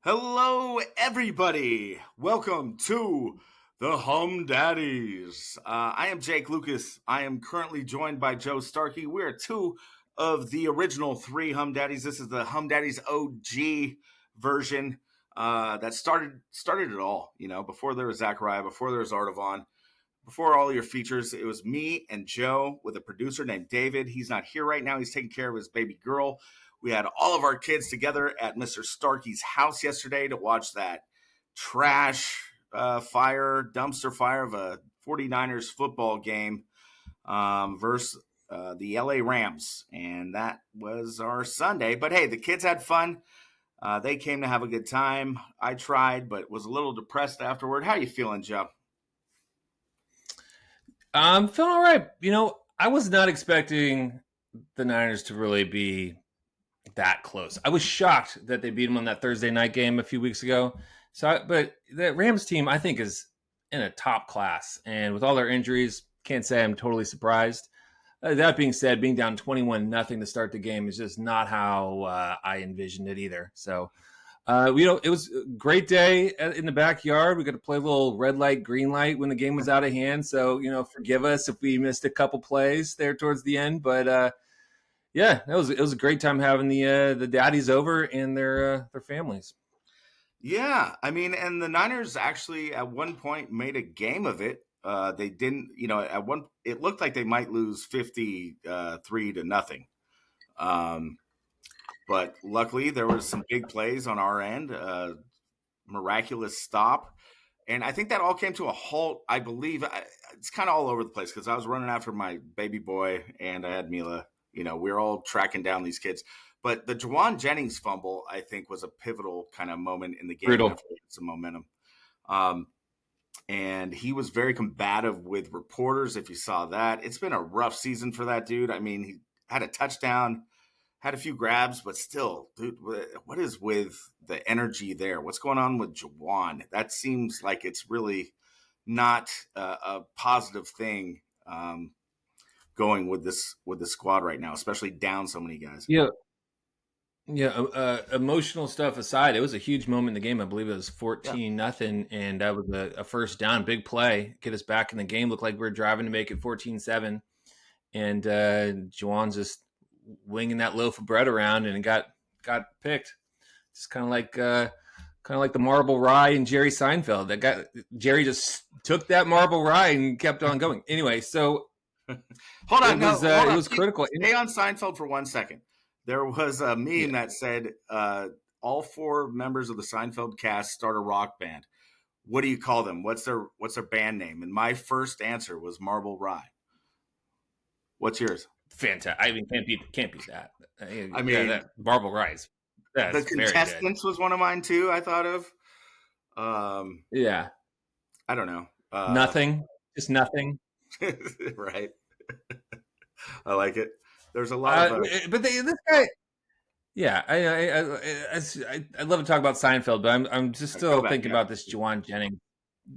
Hello, everybody. Welcome to the Humm Daddies. I am Jake Lucas. I am currently joined by Joe Starkey. We are two of the original three Humm Daddies. This is the Humm Daddies OG version that started it all. You know, before there was Zakariah, before there was Artavan, before all your features. It was me and Joe with a producer named David. He's not here right now. He's taking care of his baby girl. We had all of our kids together at Mr. Starkey's house yesterday to watch that dumpster fire of a 49ers football game versus the LA Rams. And that was our Sunday. But hey, the kids had fun. They came to have a good time. I tried, but was a little depressed afterward. How you feeling, Joe? I'm feeling all right. I was not expecting the Niners to really be that close. I was shocked that they beat them on that Thursday night game a few weeks ago. But the Rams team, I think, is in a top class, and with all their injuries, can't say I'm totally surprised. That being said, being down 21-0 to start the game is just not how I envisioned it either. So, it was a great day in the backyard. We got to play a little red light, green light when the game was out of hand. So, forgive us if we missed a couple plays there towards the end. But yeah, it was a great time having the daddies over and their families. Yeah, I mean, and the Niners actually at one point made a game of it. They didn't, at one it looked like they might lose 53-0. But luckily there was some big plays on our end, miraculous stop. And I think that all came to a halt. I believe it's kind of all over the place because I was running after my baby boy and I had Mila. We were all tracking down these kids. But the Jawan Jennings fumble, I think, was a pivotal kind of moment in the game. Brutal. After some momentum. And he was very combative with reporters, if you saw that. It's been a rough season for that dude. I mean, he had a touchdown, had a few grabs, but still, dude, what is with the energy there? What's going on with Jawan? That seems like it's really not a positive thing going with the squad right now, especially down so many guys. Yeah. Yeah, emotional stuff aside, it was a huge moment in the game. I believe it was 14-0, and that was a first down, big play, get us back in the game. Looked like we were driving to make it 14-7, and Jawan's just winging that loaf of bread around and got picked. Just kind of like the marble rye and Jerry Seinfeld. Jerry just took that marble rye and kept on going. Anyway, so hold on, it was critical. Stay on Seinfeld for 1 second. There was a meme that said all four members of the Seinfeld cast start a rock band. What do you call them? What's their band name? And my first answer was Marble Rye. What's yours? Fantastic. I mean, can't beat that. I mean, that Marble Rye. The Contestants was one of mine too. I thought of. Yeah. I don't know. Nothing. Just nothing. Right. I like it. There's a lot of, but this guy. Yeah, I love to talk about Seinfeld, but I'm just still thinking about this Jawan Jennings.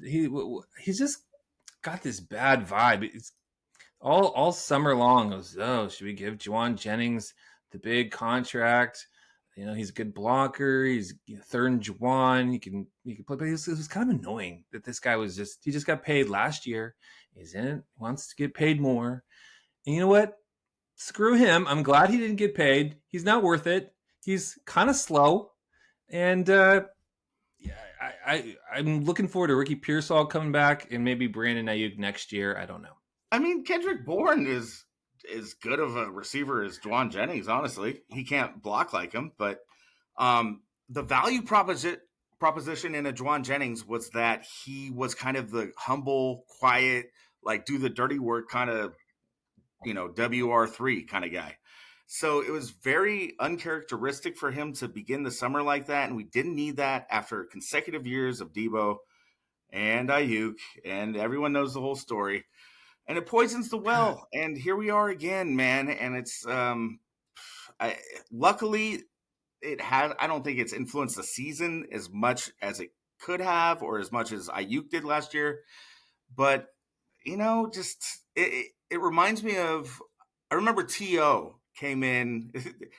He's just got this bad vibe. It's all summer long. It was, should we give Jawan Jennings the big contract? He's a good blocker. He's third and Jawan. He can play. But it was kind of annoying that this guy he just got paid last year. He's in it. Wants to get paid more. And you know what? Screw him. I'm glad he didn't get paid. He's not worth it. He's kind of slow. And I'm looking forward to Ricky Pearsall coming back and maybe Brandon Ayuk next year. I don't know. I mean, Kendrick Bourne is as good of a receiver as Jawan Jennings, honestly. He can't block like him. But the value proposition in a Jawan Jennings was that he was kind of the humble, quiet, like do the dirty work kind of, WR3 kind of guy. So it was very uncharacteristic for him to begin the summer like that. And we didn't need that after consecutive years of Debo and Ayuk. And everyone knows the whole story. And it poisons the well. And here we are again, man. And it's luckily I don't think it's influenced the season as much as it could have or as much as Ayuk did last year. But, just it reminds me of, I remember T.O. came in.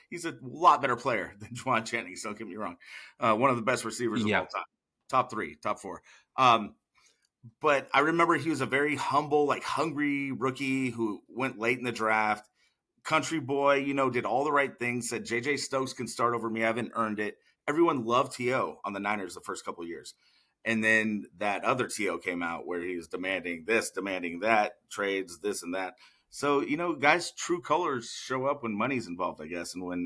He's a lot better player than Jawan Jennings. Don't get me wrong. One of the best receivers of Yeah. all time. Top 3, top 4. But I remember he was a very humble, like hungry rookie who went late in the draft. Country boy, did all the right things. Said JJ Stokes can start over me. I haven't earned it. Everyone loved T.O. on the Niners the first couple of years. And then that other T.O. came out where he was demanding this, demanding that, trades, this and that. So, guys' true colors show up when money's involved, I guess, and when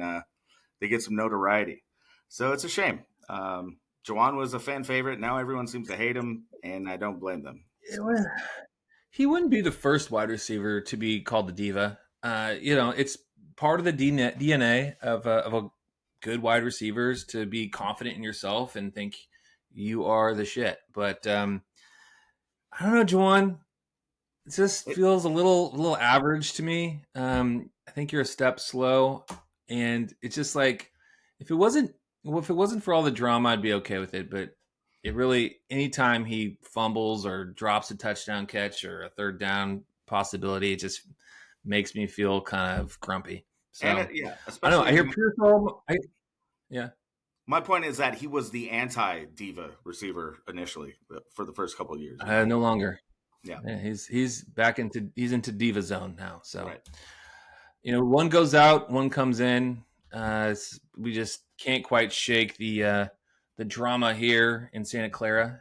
they get some notoriety. So it's a shame. Jawan was a fan favorite. Now everyone seems to hate him, and I don't blame them. So. He wouldn't be the first wide receiver to be called the diva. It's part of the DNA of a good wide receivers to be confident in yourself and think you are the shit. But I don't know, Jawan. It just feels a little average to me. I think you're a step slow, and it's just like if it wasn't for all the drama, I'd be okay with it. But it really, anytime he fumbles or drops a touchdown catch or a third down possibility, it just makes me feel kind of grumpy. So And I don't know. especially I hear Pearsall. Yeah. My point is that he was the anti-diva receiver initially for the first couple of years. No longer. Yeah. Yeah, he's into diva zone now. So Right. one goes out, one comes in. We just can't quite shake the drama here in Santa Clara.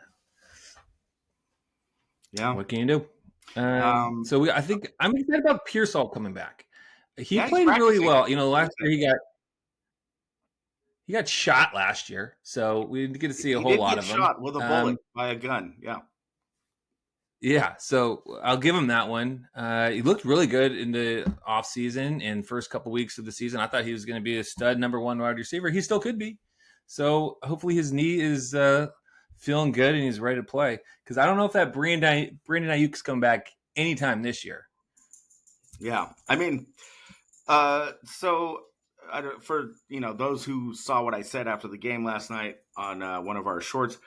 Yeah. What can you do? So I think I'm excited about Pearsall coming back. He Yeah, he's played really practicing. well. Last year he got shot last year, so we didn't get to see a He whole did lot get of him. shot with a bullet by a gun. Yeah. Yeah, so I'll give him that one. He looked really good in the offseason and first couple weeks of the season. I thought he was going to be a stud number 1 wide receiver. He still could be. So hopefully his knee is feeling good and he's ready to play. Because I don't know if that Brandon Ayuk's come back anytime this year. Yeah. I mean, so for those who saw what I said after the game last night on one of our shorts,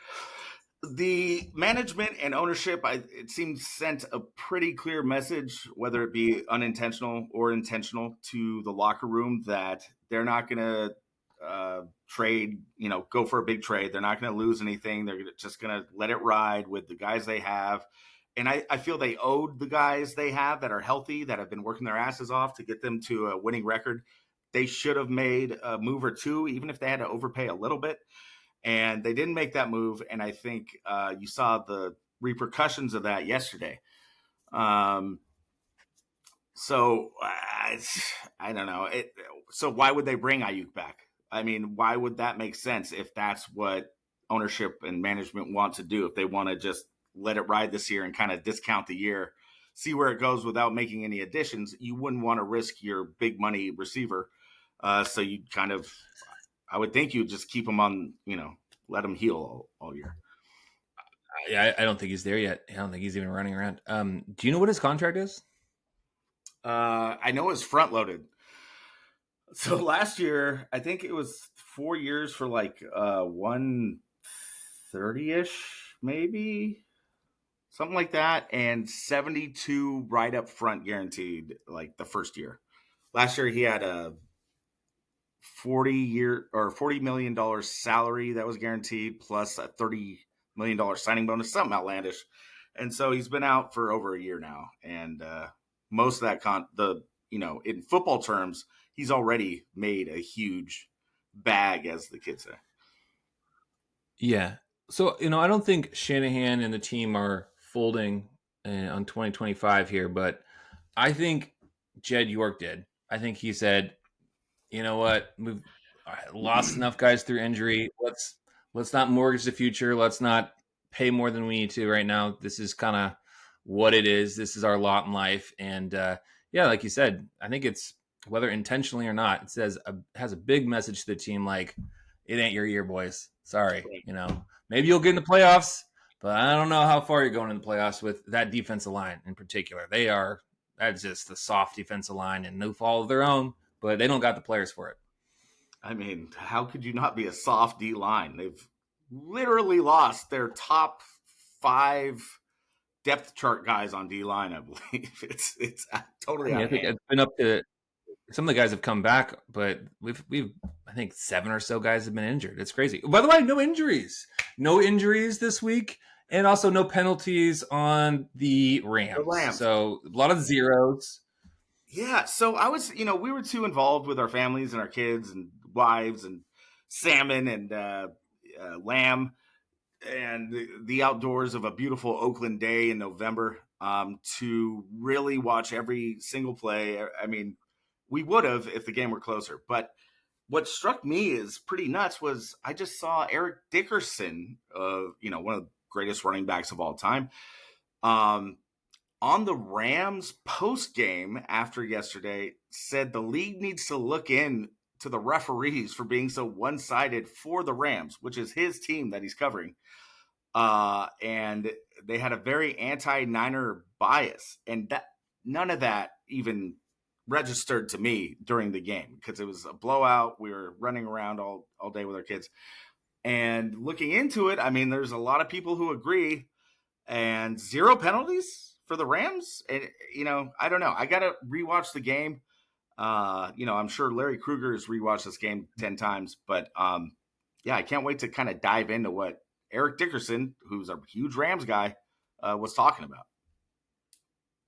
the management and ownership, it seems, sent a pretty clear message, whether it be unintentional or intentional, to the locker room that they're not going to trade, go for a big trade. They're not going to lose anything. They're just going to let it ride with the guys they have. And I feel they owed the guys they have that are healthy, that have been working their asses off to get them to a winning record. They should have made a move or two, even if they had to overpay a little bit. And they didn't make that move. And I think you saw the repercussions of that yesterday. So I don't know. So why would they bring Ayuk back? I mean, why would that make sense if that's what ownership and management want to do? If they want to just let it ride this year and kind of discount the year, see where it goes without making any additions, you wouldn't want to risk your big money receiver. So you kind of, I would think you'd just keep him on, let him heal all year. Yeah, I don't think he's there yet. I don't think he's even running around. Do you know what his contract is? I know it's front loaded. So last year, I think it was 4 years for like 130-ish, maybe something like that, and 72 right up front guaranteed, like the first year. Last year he had a $40 million salary that was guaranteed, plus a $30 million signing bonus, something outlandish. And so he's been out for over a year now, and most of that in football terms, he's already made a huge bag, as the kids say. Yeah. So, I don't think Shanahan and the team are folding on 2025 here, but I think Jed York did. I think he said, you know what, we've lost enough guys through injury. Let's not mortgage the future. Let's not pay more than we need to right now. This is kind of what it is. This is our lot in life. And yeah, like you said, I think it's, whether intentionally or not, it has a big message to the team, like, it ain't your year, boys. Sorry. Maybe you'll get in the playoffs, but I don't know how far you're going in the playoffs with that defensive line in particular. That's just the soft defensive line and no fault of their own, but they don't got the players for it. I mean, how could you not be a soft D line? They've literally lost their top 5 depth chart guys on D line, I believe. It's totally out of hand. It's been up to some of the guys have come back, but we've I think 7 or so guys have been injured. It's crazy. By the way, no injuries this week, and also no penalties on the The Rams. Lambs. So a lot of zeros. Yeah, so I was, we were too involved with our families and our kids and wives and salmon and lamb and the outdoors of a beautiful Oakland day in November to really watch every single play. I mean, we would have if the game were closer. But what struck me as pretty nuts was I just saw Eric Dickerson, one of the greatest running backs of all time, um, on the Rams post game after yesterday, said the league needs to look in to the referees for being so one sided for the Rams, which is his team that he's covering. And they had a very anti-Niner bias, and that none of that even registered to me during the game because it was a blowout. We were running around all day with our kids, and looking into it, I mean, there's a lot of people who agree, and zero penalties for the Rams. And I don't know. I got to rewatch the game. I'm sure Larry Krueger has rewatched this game 10 times, but yeah, I can't wait to kind of dive into what Eric Dickerson, who's a huge Rams guy, was talking about.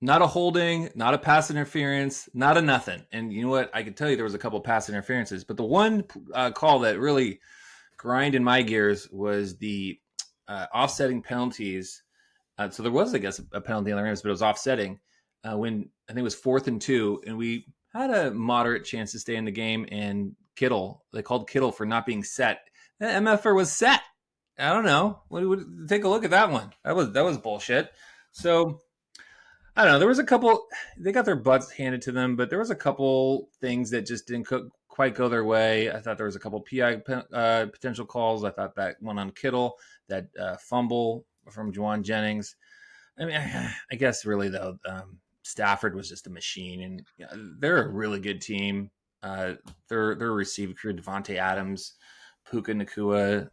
Not a holding, not a pass interference, not a nothing. And you know what? I can tell you there was a couple pass interferences, but the one call that really grinded my gears was the offsetting penalties. So there was, I guess, a penalty on the Rams, but it was offsetting when I think it was 4th and 2, and we had a moderate chance to stay in the game. And they called Kittle for not being set. The MFR was set. I don't know. Take a look at that one. That was bullshit. So I don't know. There was a couple. They got their butts handed to them, but there was a couple things that just didn't quite go their way. I thought there was a couple PI potential calls. I thought that one on Kittle, that fumble from Jawan Jennings. I mean, I guess really though, Stafford was just a machine, and they're a really good team. Their receiver crew, Devontae Adams, Puka Nakua,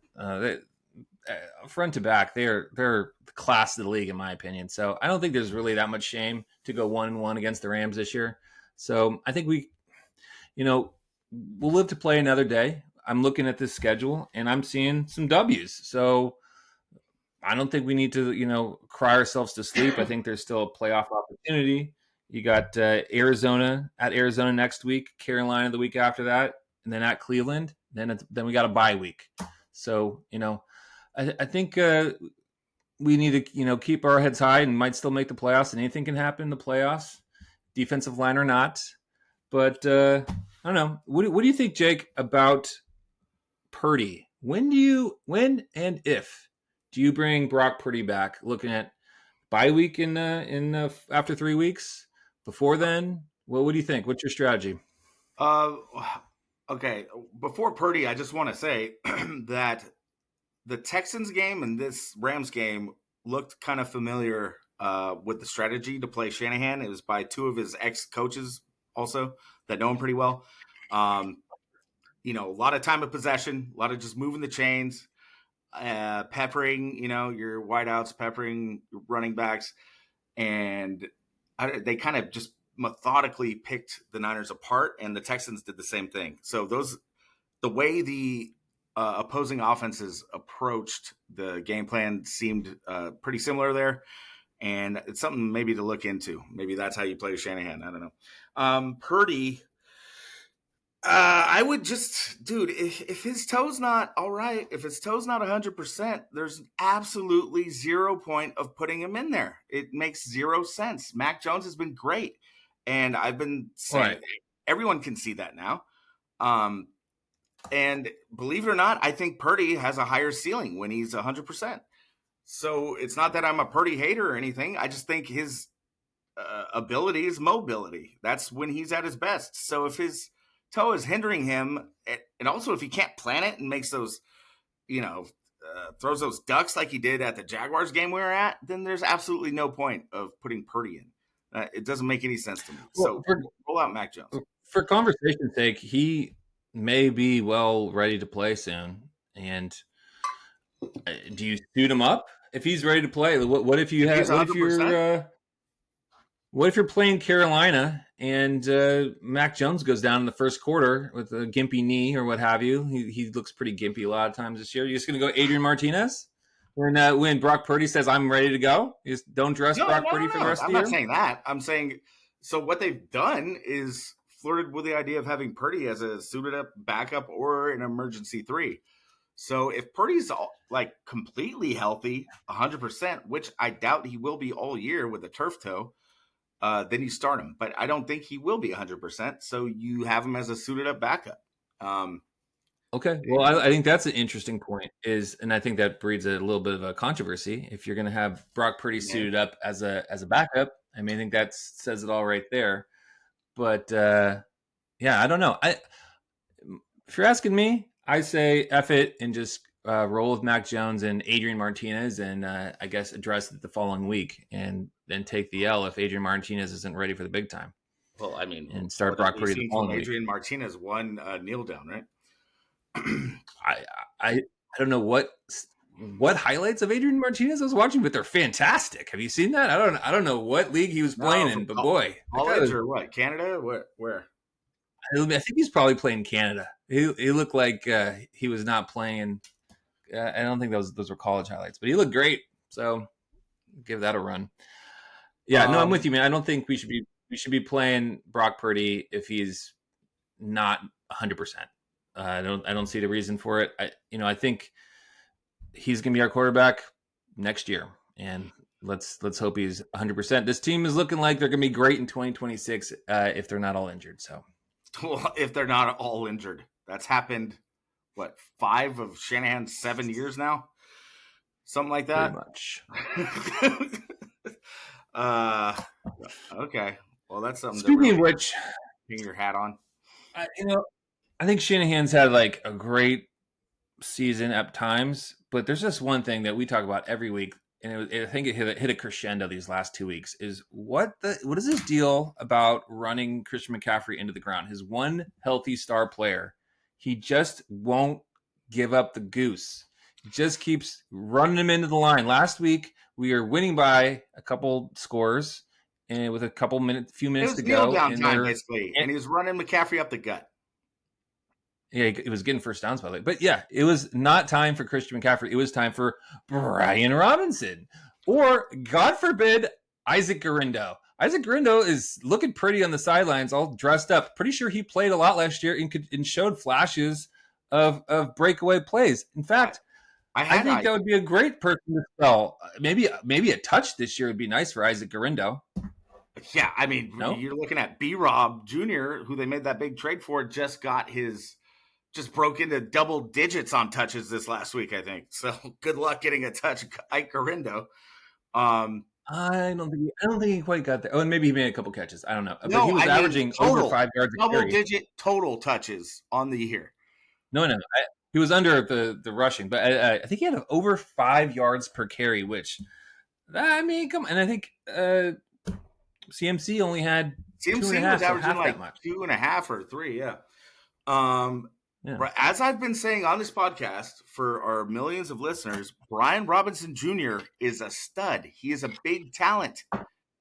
front to back, they're the class of the league in my opinion. So I don't think there's really that much shame to go 1-1 against the Rams this year. So I think we'll live to play another day. I'm looking at this schedule and I'm seeing some W's. So I don't think we need to, cry ourselves to sleep. I think there's still a playoff opportunity. You got Arizona next week, Carolina the week after that, and then at Cleveland. Then we got a bye week. So I think we need to keep our heads high and might still make the playoffs. And anything can happen in the playoffs, defensive line or not. But I don't know. What do you think, Jake, about Purdy? When and if do you bring Brock Purdy back? Looking at bye week in after 3 weeks. Before then, what do you think? What's your strategy? Okay. Before Purdy, I just want to say that the Texans game and this Rams game looked kind of familiar with the strategy to play Shanahan. It was by two of his ex-coaches also that know him pretty well. A lot of time of possession, a lot of just moving the chains, peppering, your wideouts, peppering your running backs. And they kind of just methodically picked the Niners apart, and the Texans did the same thing. So the way the opposing offenses approached the game plan seemed pretty similar there, and it's something maybe to look into. Maybe that's how you play Shanahan. I don't know. Purdy, I would just, dude, if his toe's not all right, if his toe's not 100%, there's absolutely 0 point of putting him in there. It makes zero sense. Mac Jones has been great, and I've been saying everyone can see that now. And believe it or not, I think Purdy has a higher ceiling when he's 100%. So it's not that I'm a Purdy hater or anything. I just think his ability is mobility. That's when he's at his best. So if his toe is hindering him, and also if he can't plant it and makes those, throws those ducks like he did at the Jaguars game we were at, then there's absolutely no point of putting Purdy in. It doesn't make any sense to me. So roll out Mac Jones. For conversation's sake, he may be ready to play soon. And do you suit him up if he's ready to play? What if you have? What if you're? What if you're playing Carolina and Mac Jones goes down in the first quarter with a gimpy knee or what have you? He looks pretty gimpy a lot of times this year. You're just going to go Adrian Martinez when Brock Purdy says I'm ready to go? You just don't dress No, Brock no, Purdy no, for the no. rest of I'm the not year. saying that. I'm saying so. What they've done is flirted with the idea of having Purdy as a suited up backup or an emergency three. So if Purdy's like completely healthy, 100%, which I doubt he will be all year with a turf toe, then you start him. But I don't think he will be 100%. So you have him as a suited up backup. Um, Okay. Well, I think that's an interesting point. And I think that breeds a little bit of a controversy. If you're going to have Brock Purdy yeah. suited up as a backup, I mean, I think that says it all right there. But yeah, I don't know. If you're asking me, I say F it and just roll with Mac Jones and Adrian Martinez, and I guess address it the following week, and then take the L if Adrian Martinez isn't ready for the big time, Well, I mean, and start what have Brock we Purdy the seen from following week. Adrian Martinez? One kneel down, right? I I don't know what highlights of Adrian Martinez I was watching, but they're fantastic. Have you seen that? I don't know what league he was playing No, in, from but boy, college or what? Canada? Where? I think he's probably playing Canada. He looked like he was not playing. I don't think those were college highlights, but he looked great. So give that a run. Yeah, no, I'm with you, man. I don't think we should be playing Brock Purdy if he's not 100%. I don't see the reason for it. I think he's going to be our quarterback next year, and let's hope he's 100%. This team is looking like they're going to be great in 2026 if they're not all injured. So, Well, if they're not all injured, that's happened. What, 5 of Shanahan's 7 years now? Something like that. pretty much. Okay. Well, that's something to Speaking really of which, hang your hat on. I think Shanahan's had like a great season at times, but there's just one thing that we talk about every week, and I think it hit a crescendo these last 2 weeks. Is what is this deal about running Christian McCaffrey into the ground? His one healthy star player, he just won't give up the goose. He just keeps running him into the line. Last week we were winning by a couple scores, and with few minutes to go, It was kneel down and time basically, and he was running McCaffrey up the gut. Yeah, it was getting first downs by the way. But yeah, it was not time for Christian McCaffrey. It was time for Brian Robinson. Or, God forbid, Isaac Garindo. Isaac Garindo is looking pretty on the sidelines, all dressed up. Pretty sure he played a lot last year and showed flashes of breakaway plays. In fact, I think that would be a great person to spell. Maybe a touch this year would be nice for Isaac Garindo. Yeah, I mean, No? You're looking at B-Rob Jr., who they made that big trade for, just broke into double digits on touches this last week, I think. So good luck getting a touch, Ike Garindo. I don't think he quite got there. Oh, and maybe he made a couple catches. I don't know. No, But he was averaging over 5 yards a carry. Double-digit total touches on the year. No. He was under the rushing, but I think he had over 5 yards per carry, which, I mean, come on. And I think CMC only had CMC 2.5, was so averaging half like that much. 2.5 or 3, yeah. Yeah. As I've been saying on this podcast for our millions of listeners, Brian Robinson Jr. is a stud. He is a big talent.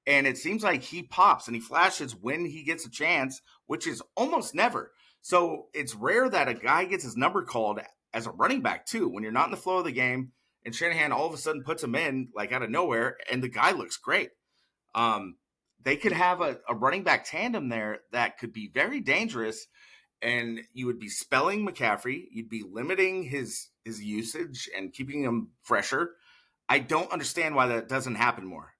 And it seems like he pops and he flashes when he gets a chance, which is almost never. So it's rare that a guy gets his number called as a running back, too, when you're not in the flow of the game. And Shanahan all of a sudden puts him in like out of nowhere, and the guy looks great. They could have a running back tandem there that could be very dangerous. And you would be spelling McCaffrey. You'd be limiting his usage and keeping him fresher. I don't understand why that doesn't happen more.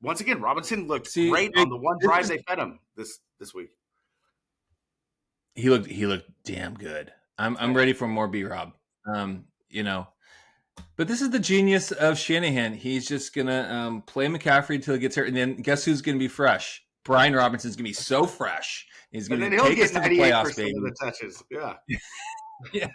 Once again, Robinson looked great on the one drive they fed him this week. He looked damn good. I'm ready for more B-Rob. But this is the genius of Shanahan. He's just gonna play McCaffrey until he gets hurt, and then guess who's gonna be fresh? Brian Robinson's gonna be so fresh. He's gonna take us to the playoffs, baby. Of the touches, yeah. Yeah.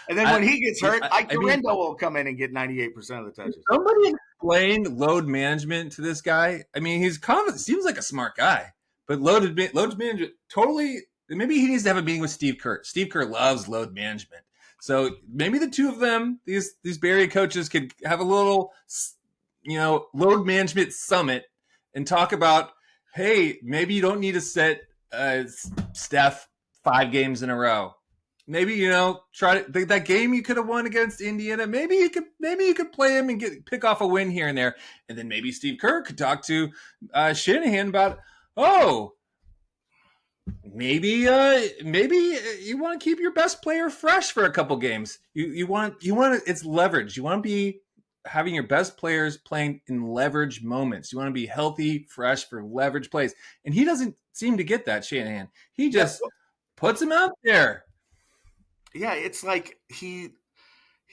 And then when he gets hurt, Ike Garindo will come in and get 98% of the touches. Somebody explain load management to this guy. I mean, he's confident. Seems like a smart guy, but load management totally. Maybe he needs to have a meeting with Steve Kerr. Steve Kerr loves load management. So maybe the two of them, these Barry coaches, could have a little, load management summit and talk about, hey, maybe you don't need to sit Steph 5 games in a row. Maybe try that game you could have won against Indiana. Maybe you could play him and pick off a win here and there, and then maybe Steve Kerr could talk to Shanahan about, maybe you want to keep your best player fresh for a couple games. You want it's leverage. You want to be having your best players playing in leverage moments. You want to be healthy, fresh for leverage plays, and he doesn't seem to get that, Shanahan. He just puts him out there. Yeah, it's like he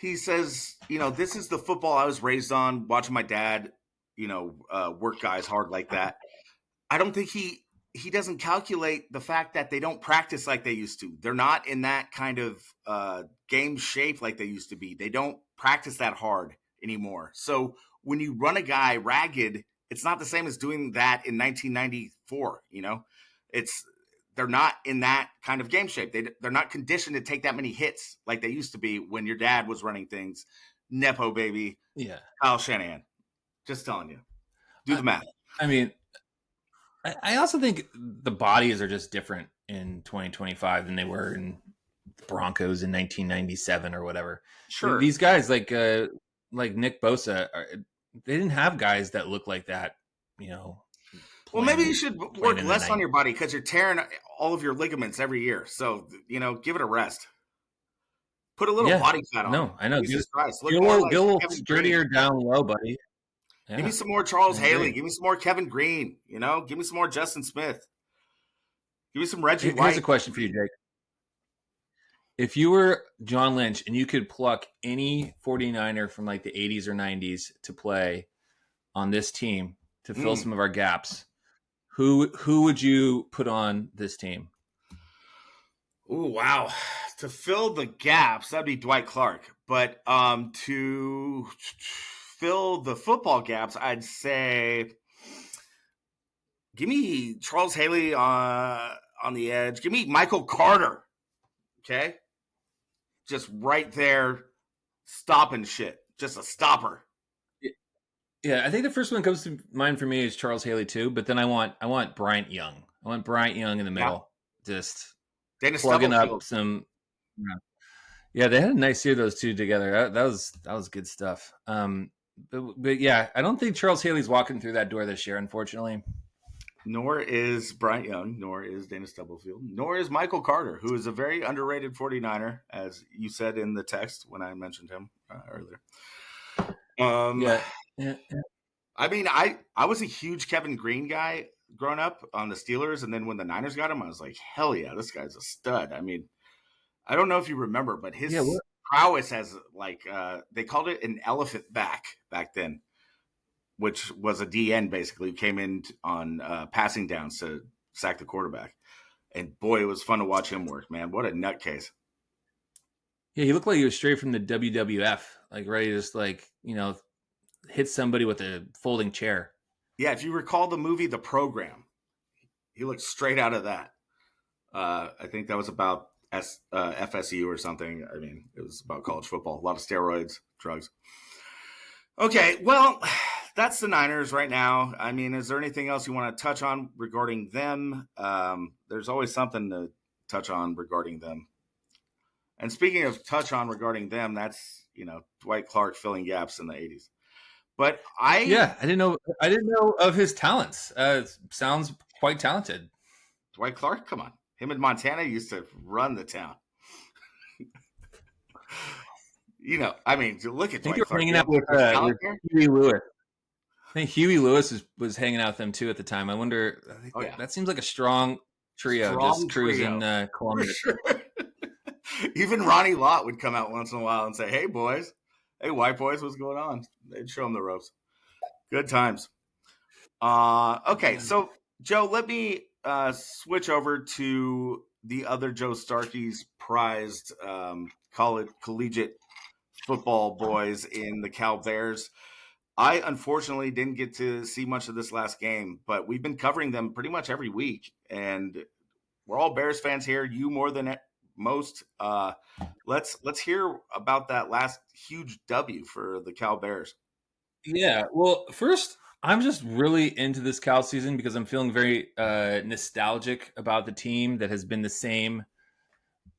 says, this is the football I was raised on, watching my dad, work guys hard like that. I don't think he doesn't calculate the fact that they don't practice like they used to. They're not in that kind of game shape like they used to be. They don't practice that hard anymore. So when you run a guy ragged, it's not the same as doing that in 1994. They're not in that kind of game shape. They're not conditioned to take that many hits like they used to be when your dad was running things. Nepo baby. Yeah. Kyle Shanahan. Just telling you. Do the math. I mean, I also think the bodies are just different in 2025 than they were in the Broncos in 1997 or whatever. Sure. These guys like Nick Bosa, they didn't have guys that look like that, Well, maybe you should work less on your body because you're tearing all of your ligaments every year. So, give it a rest. Put a little body fat on. No, I know. Jesus Christ. Get a little sturdier down low, buddy. Yeah. Give me some more Charles Haley. Give me some more Kevin Green. Give me some more Justin Smith. Give me some Reggie White. Here's a question for you, Jake. If you were John Lynch and you could pluck any 49er from like the 80s or 90s to play on this team to fill some of our gaps, who would you put on this team? Oh, wow. To fill the gaps, that'd be Dwight Clark. But to fill the football gaps, I'd say give me Charles Haley on the edge. Give me Michael Carter. Okay? Just right there stopping shit. Just a stopper. Yeah, I think the first one that comes to mind for me is Charles Haley too, but then I want Bryant Young. I want Bryant Young in the middle. Yeah. Just plugging up some. Yeah, they had a nice year, those two together. That was good stuff. But yeah, I don't think Charles Haley's walking through that door this year, unfortunately. Nor is Bryant Young, nor is Dana Stubblefield, nor is Michael Carter, who is a very underrated 49er, as you said in the text when I mentioned him earlier. Yeah. I mean, I was a huge Kevin Green guy growing up on the Steelers, and then when the Niners got him, I was like, hell yeah, this guy's a stud. I mean, I don't know if you remember, but his prowess has they called it an elephant back then, which was a DN basically who came in on passing downs to sack the quarterback. And boy, it was fun to watch him work, man. What a nutcase. Yeah, he looked like he was straight from the WWF, like ready to just hit somebody with a folding chair. Yeah, if you recall the movie The Program, he looked straight out of that. I think that was about FSU or something. I mean, it was about college football. A lot of steroids, drugs. Okay, well, that's the Niners right now. I mean, is there anything else you want to touch on regarding them? There's always something to touch on regarding them. And speaking of touch on regarding them, that's, Dwight Clark filling gaps in the 80s. But I didn't know of his talents. Sounds quite talented. Dwight Clark, come on. Him and Montana used to run the town. I mean, look at Dwight Clark. Hanging out with Huey Lewis. I think Huey Lewis was hanging out with them too at the time. I wonder. That seems like a strong trio, just cruising Columbus. Sure. Even Ronnie Lott would come out once in a while and say, "Hey boys, hey white boys, what's going on?" They'd show them the ropes. Good times. Okay, so Joe, let me switch over to the other Joe Starkey's prized collegiate football boys in the Cal Bears. I unfortunately didn't get to see much of this last game, but we've been covering them pretty much every week, and we're all Bears fans here. You more than most. Let's hear about that last huge W for the Cal Bears. Yeah, well, first I'm just really into this Cal season because I'm feeling very nostalgic about the team that has been the same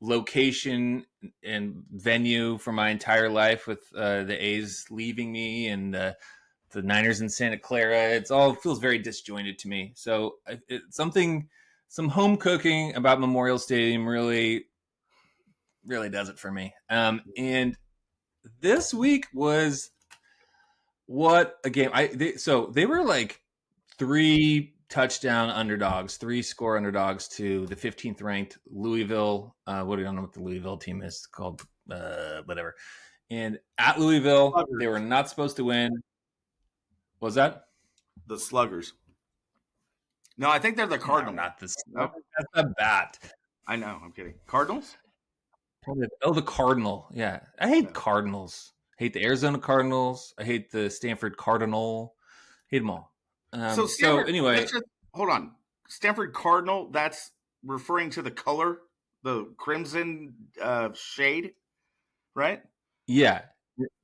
location and venue for my entire life, with the A's leaving me and the Niners in Santa Clara. It's all feels very disjointed to me. So some home cooking about Memorial Stadium really does it for me. And this week was what a game. So they were like 3 touchdown underdogs, 3 score underdogs to the 15th ranked Louisville. What do you don't know what the Louisville team is called? Whatever. And at Louisville, they were not supposed to win. What was that? The Sluggers. No, I think they're the Cardinals. No, not this. No? That's a bat. I know. I'm kidding. Cardinals? Probably, the Cardinal. Yeah. I hate Cardinals. I hate the Arizona Cardinals. I hate the Stanford Cardinal. Hate them all. So anyway. Hold on. Stanford Cardinal, that's referring to the color, the crimson shade, right? Yeah.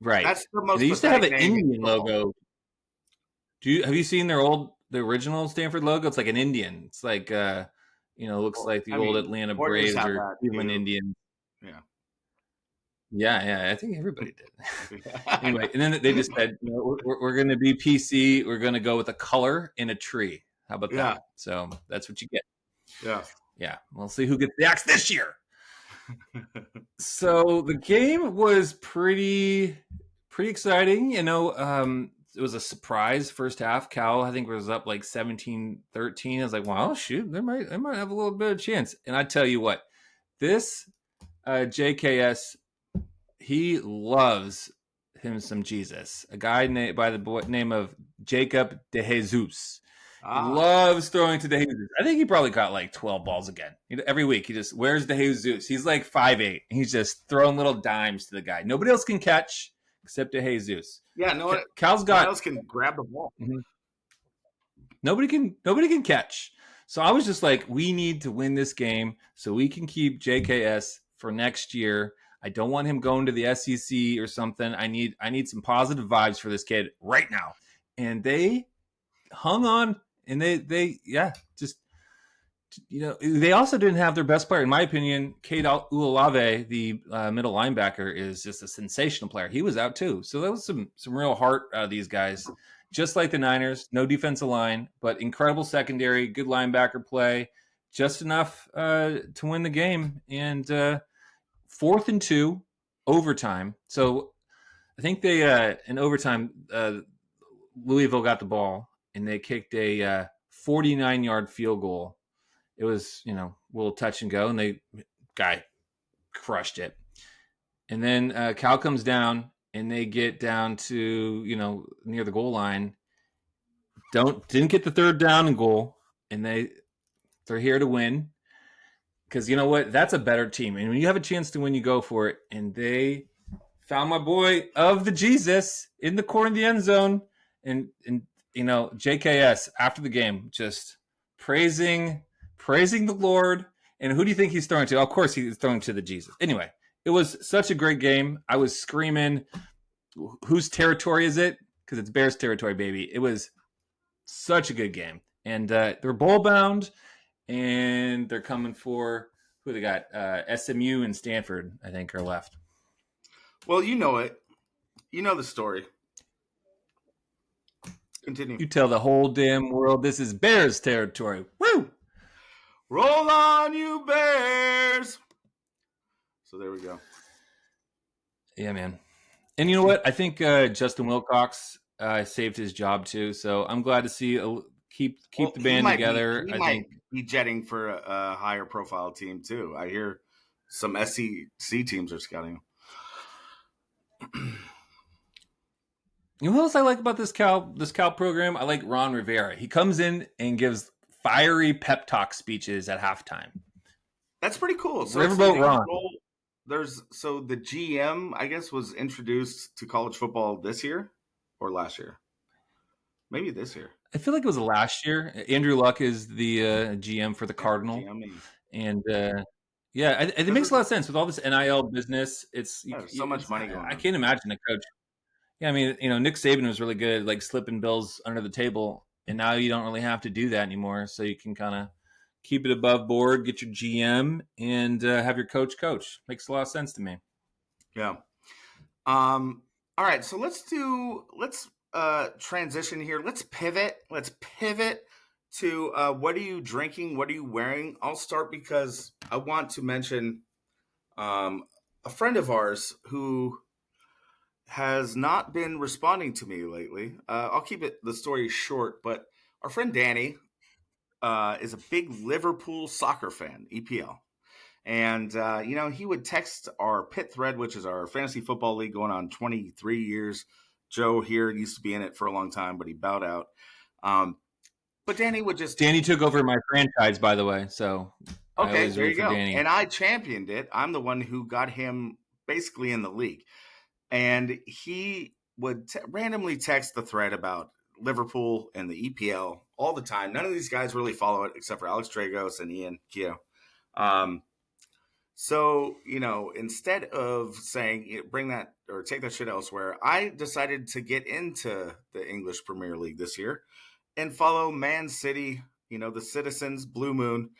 Right. That's the most. They used to have an Indian logo. Have you seen the original Stanford logo? It's like an Indian. It's like looks like the old Atlanta Braves or Cleveland Indians. Yeah. Yeah. I think everybody did. Anyway, and then they just said, we're going to be PC. We're going to go with a color in a tree. How about that? So that's what you get. Yeah. We'll see who gets the axe this year. So the game was pretty exciting. It was a surprise first half. Cal, I think, was up like 17-13. I was like, well, shoot, they might have a little bit of chance. And I tell you what, this JKS, he loves him some Jesus. A guy by the name of Jacob De Jesus. Loves throwing to De Jesus. I think he probably caught like 12 balls again. Every week, where's De Jesus? He's like 5'8". He's just throwing little dimes to the guy. Nobody else can catch except De Jesus. Yeah, Cal's got. No one else can grab the ball. Mm-hmm. Nobody can catch. So I was just like, we need to win this game so we can keep JKS for next year. I don't want him going to the SEC or something. I need some positive vibes for this kid right now. And they hung on, and they also didn't have their best player. In my opinion, Cade Ulalave, the middle linebacker, is just a sensational player. He was out too. So that was some real heart out of these guys. Just like the Niners, no defensive line, but incredible secondary, good linebacker play, just enough to win the game. And 4th and 2, overtime. So I think they in overtime, Louisville got the ball, and they kicked a 49-yard field goal. It was, a little touch and go, and the guy crushed it. And then Cal comes down, and they get down to, near the goal line. Didn't get the 3rd down and goal, and they're here to win. Because you know what? That's a better team. And when you have a chance to win, you go for it. And they found my boy of the Jesus in the corner of the end zone. And JKS, after the game, just praising the Lord. And who do you think he's throwing to? Of course, he's throwing to the Jesus. Anyway, it was such a great game. I was screaming, whose territory is it? Because it's Bears territory, baby. It was such a good game. And they're bowl bound, and they're coming for who they got? SMU and Stanford, I think, are left. Well, you know it. You know the story. Continue. You tell the whole damn world this is Bears territory. Woo! Roll on, you Bears! So there we go. Yeah, man. And you know what? I think Justin Wilcox saved his job too. So I'm glad to see keep the band together. He might be jetting for a higher profile team too. I hear some SEC teams are scouting. You know what else I like about this Cal program? I like Ron Rivera. He comes in and gives fiery pep talk speeches at halftime. That's pretty cool. So Riverboat Ron. So the GM, I guess, was introduced to college football this year or last year? Maybe this year. I feel like it was last year. Andrew Luck is the GM for the Cardinal. And it makes a lot of sense with all this NIL business. It's so much money going on. I can't imagine a coach. Yeah, I mean, Nick Saban was really good at like slipping bills under the table, and now you don't really have to do that anymore. So you can kind of keep it above board, get your GM, and have your coach. Makes a lot of sense to me. Yeah. All right, so let's transition here. Let's pivot. Let's pivot to what are you drinking? What are you wearing? I'll start because I want to mention a friend of ours who has not been responding to me lately. I'll keep the story short, but our friend Danny is a big Liverpool soccer fan, EPL. And, he would text our pit thread, which is our fantasy football league going on 23 years. Joe here used to be in it for a long time, but he bowed out. But Danny would just. Danny took over my franchise, by the way. So I Okay, always there root you for go. Danny. And I championed it. I'm the one who got him basically in the league. And he would randomly text the thread about Liverpool and the EPL all the time. None of these guys really follow it except for Alex Dragos and Ian Keogh. So, instead of saying bring that or take that shit elsewhere, I decided to get into the English Premier League this year and follow Man City, the Citizens, Blue Moon.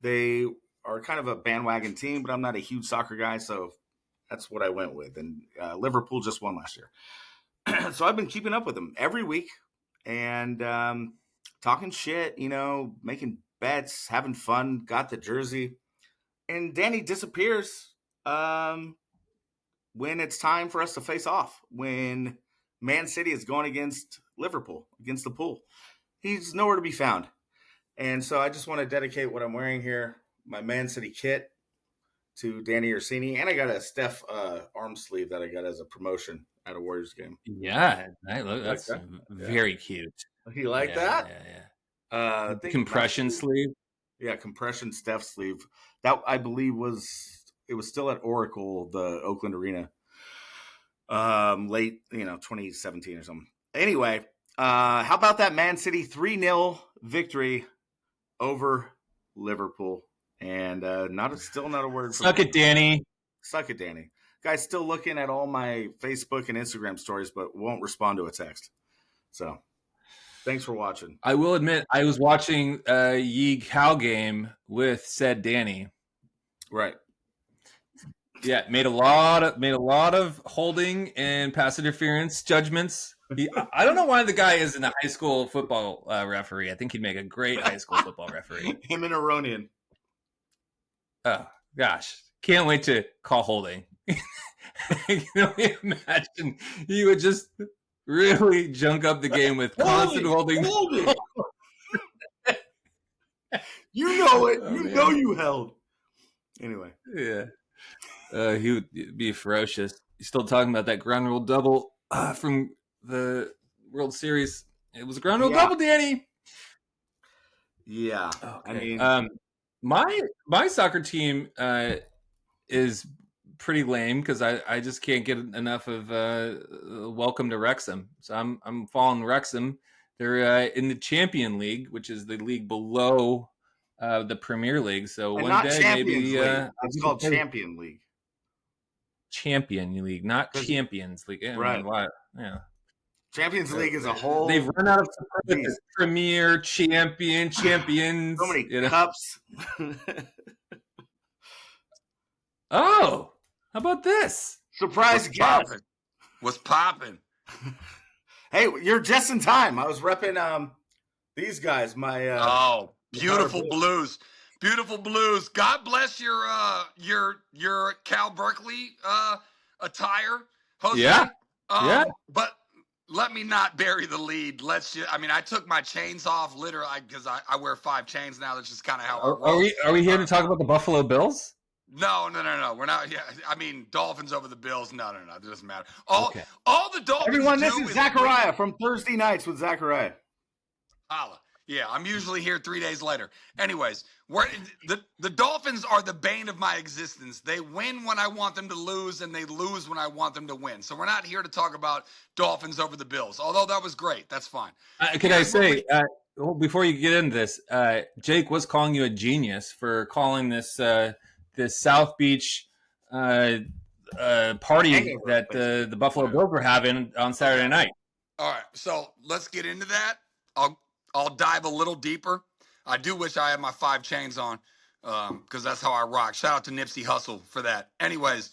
They are kind of a bandwagon team, but I'm not a huge soccer guy, so that's what I went with. And Liverpool just won last year. So I've been keeping up with them every week and talking shit, making bets, having fun, got the jersey. And Danny disappears when it's time for us to face off, when Man City is going against Liverpool, against the pool. He's nowhere to be found. And so I just want to dedicate what I'm wearing here, my Man City kit, to Danny Orsini. And I got a Steph arm sleeve that I got as a promotion at a Warriors game. Yeah, that's like that? very cute. You like that? Yeah. Compression sleeve. Yeah, compression Steph sleeve. That I believe was still at Oracle, the Oakland Arena. Late, 2017 or something. Anyway, how about that Man City 3-0 victory over Liverpool? And still not a word. Suck it, Danny. Suck it, Danny. Guy's still looking at all my Facebook and Instagram stories, but won't respond to a text. So thanks for watching. I will admit, I was watching a Yi Cow game with said Danny. Right. Yeah, made a lot of holding and pass interference judgments. I don't know why the guy isn't a high school football referee. I think he'd make a great high school football referee. Him and Aronian. Oh gosh, can't wait to call holding. Can you imagine? He would just really junk up the game with constant holding. You know it. Oh, you know you held. Anyway. Yeah. He would be ferocious. He's still talking about that ground rule double from the World Series. It was a ground rule double, Danny. Yeah. Okay. I mean, my soccer team is pretty lame because I just can't get enough of Welcome to Wrexham. So I'm following Wrexham. They're in the Champion League, which is the league below the Premier League. So and one day maybe it's called Champion League. Champion League, not Champions League. Right. Yeah. Champions League is a whole. They've run out of Premier, Champions. So many cups. Oh, how about this? Surprise guest. What's popping? Hey, you're just in time. I was repping these guys. My beautiful blues. Beautiful blues. God bless your Cal Berkeley attire, Jose. Yeah. Yeah. But let me not bury the lead. I took my chains off literally because I wear 5 chains now. That's just kind of how I roll. Are we here to talk about the Buffalo Bills? No. We're not. Yeah, Dolphins over the Bills. No. It doesn't matter. All the Dolphins. Everyone, this is Zakariah from Thursday Nights with Zakariah. Holla. Yeah, I'm usually here 3 days later. Anyways, the Dolphins are the bane of my existence. They win when I want them to lose, and they lose when I want them to win. So we're not here to talk about Dolphins over the Bills, although that was great. That's fine. Can I say, before you get into this, Jake was calling you a genius for calling this South Beach party Hangover, that the Buffalo Bills were having on Saturday night. All right, so let's get into that. I'll dive a little deeper. I do wish I had my 5 chains on, because that's how I rock. Shout out to Nipsey Hussle for that. Anyways,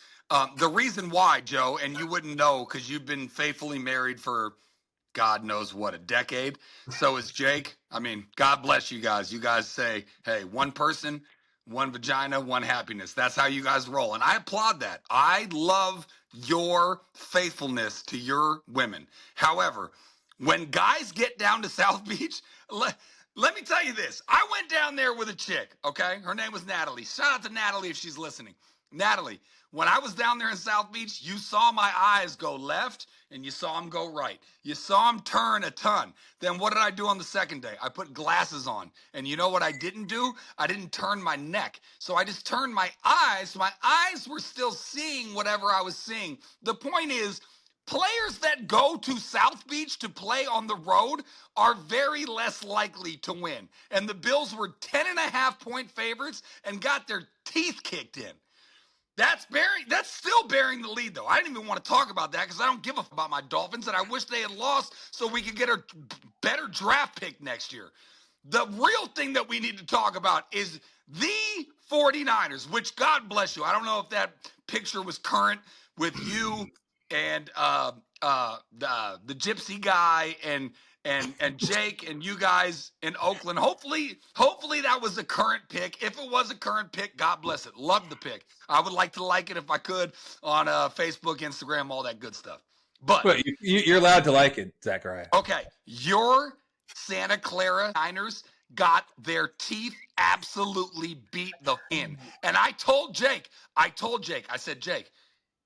the reason why, Joe, and you wouldn't know because you've been faithfully married for God knows what, a decade. So is Jake. I mean, God bless you guys. You guys say, hey, one person, one vagina, one happiness. That's how you guys roll. And I applaud that. I love your faithfulness to your women. However, when guys get down to South Beach, let me tell you this. I went down there with a chick, okay? Her name was Natalie. Shout out to Natalie if she's listening. Natalie, when I was down there in South Beach, you saw my eyes go left and you saw them go right. You saw them turn a ton. Then what did I do on the second day? I put glasses on. And you know what I didn't do? I didn't turn my neck. So I just turned my eyes. So my eyes were still seeing whatever I was seeing. The point is, players that go to South Beach to play on the road are very less likely to win. And the Bills were 10.5-point favorites and got their teeth kicked in. That's still bearing the lead, though. I didn't even want to talk about that because I don't give a f about my Dolphins, and I wish they had lost so we could get a better draft pick next year. The real thing that we need to talk about is the 49ers, which, God bless you. I don't know if that picture was current with you and the gypsy guy and Jake and you guys in Oakland. Hopefully that was a current pick. If it was a current pick, God bless it. Love the pick. I would like to like it if I could on Facebook, Instagram, all that good stuff. But you're allowed to like it, Zakariah. Okay, your Santa Clara Niners got their teeth absolutely beat the in. And I told Jake, I said, Jake,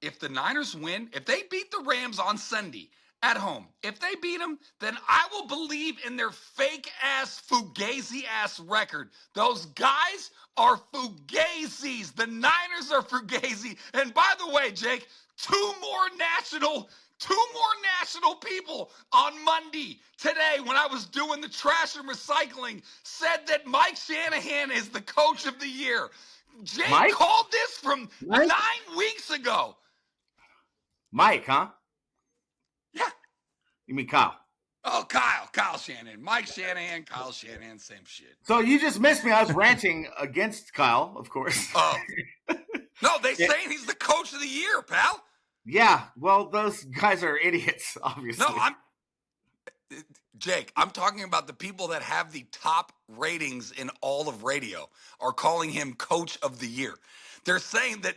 if the Niners win, if they beat the Rams on Sunday at home, if they beat them, then I will believe in their fake-ass, fugazi-ass record. Those guys are fugazis. The Niners are fugazi. And by the way, Jake, two more national people on Monday today when I was doing the trash and recycling said that Mike Shanahan is the coach of the year. Jake called this from 9 weeks ago. Mike, huh? Yeah. You mean Kyle? Oh, Kyle Shanahan. Mike Shanahan, Kyle Shanahan, same shit. So you just missed me. I was ranting against Kyle, of course. Oh. No, they're saying he's the coach of the year, pal. Yeah, well, those guys are idiots, obviously. No, Jake, I'm talking about the people that have the top ratings in all of radio are calling him coach of the year. They're saying that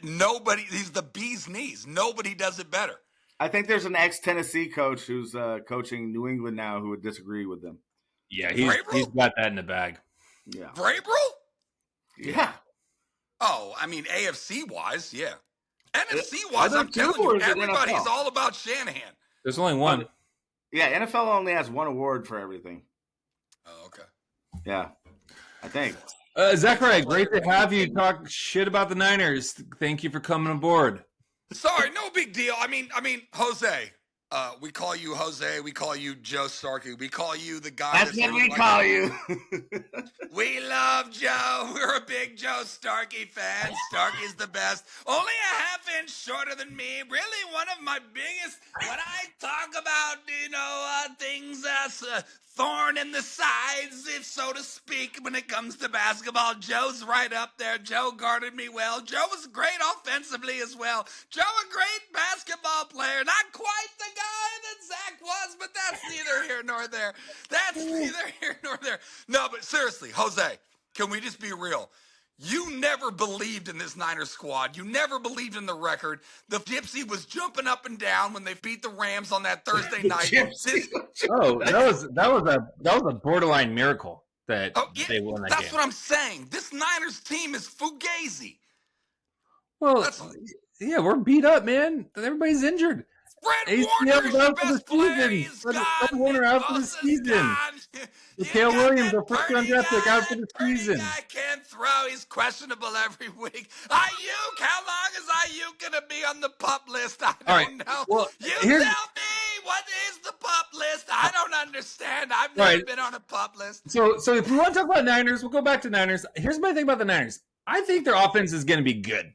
he's the bee's knees. Nobody does it better. I think there's an ex-Tennessee coach who's coaching New England now who would disagree with them. Yeah, he's got that in the bag. Yeah. Vrabel? Yeah. Oh, I mean, AFC-wise, yeah. NFC-wise, I'm telling you, everybody's all about Shanahan. There's only one. Yeah, NFL only has one award for everything. Oh, okay. Yeah, I think. Zakariah, great to have you talk shit about the Niners. Thank you for coming aboard. Sorry, no big deal. I mean, Jose. We call you Jose. We call you Joe Starkey. We call you the guy. That's what we call you. We love Joe. We're a big Joe Starkey fan. Starkey's the best. Only a half inch shorter than me. Really one of my biggest, when I talk about, things that's thorn in the sides, if so to speak, when it comes to basketball. Joe's right up there. Joe guarded me well. Joe was great offensively as well. Joe, a great basketball player. Not quite the guy that Zach was, but that's neither here nor there. No, but seriously, Jose, can we just be real? You never believed in this Niners squad. You never believed in the record. The Gypsy was jumping up and down when they beat the Rams on that Thursday night. That was a borderline miracle that they won that game. That's what I'm saying. This Niners team is fugazi. Well, yeah, we're beat up, man. Everybody's injured. Fred Warner is your best player. He's gone. Fred Warner out for the season. Mikhail Williams, our first-round draft pick, out for the season. I can't throw. He's questionable every week. Ayuk, how long is Ayuk going to be on the pup list? I don't know. Well, you tell me, what is the pup list? I don't understand. I've never been on a pup list. So if we want to talk about Niners, we'll go back to Niners. Here's my thing about the Niners. I think their offense is going to be good.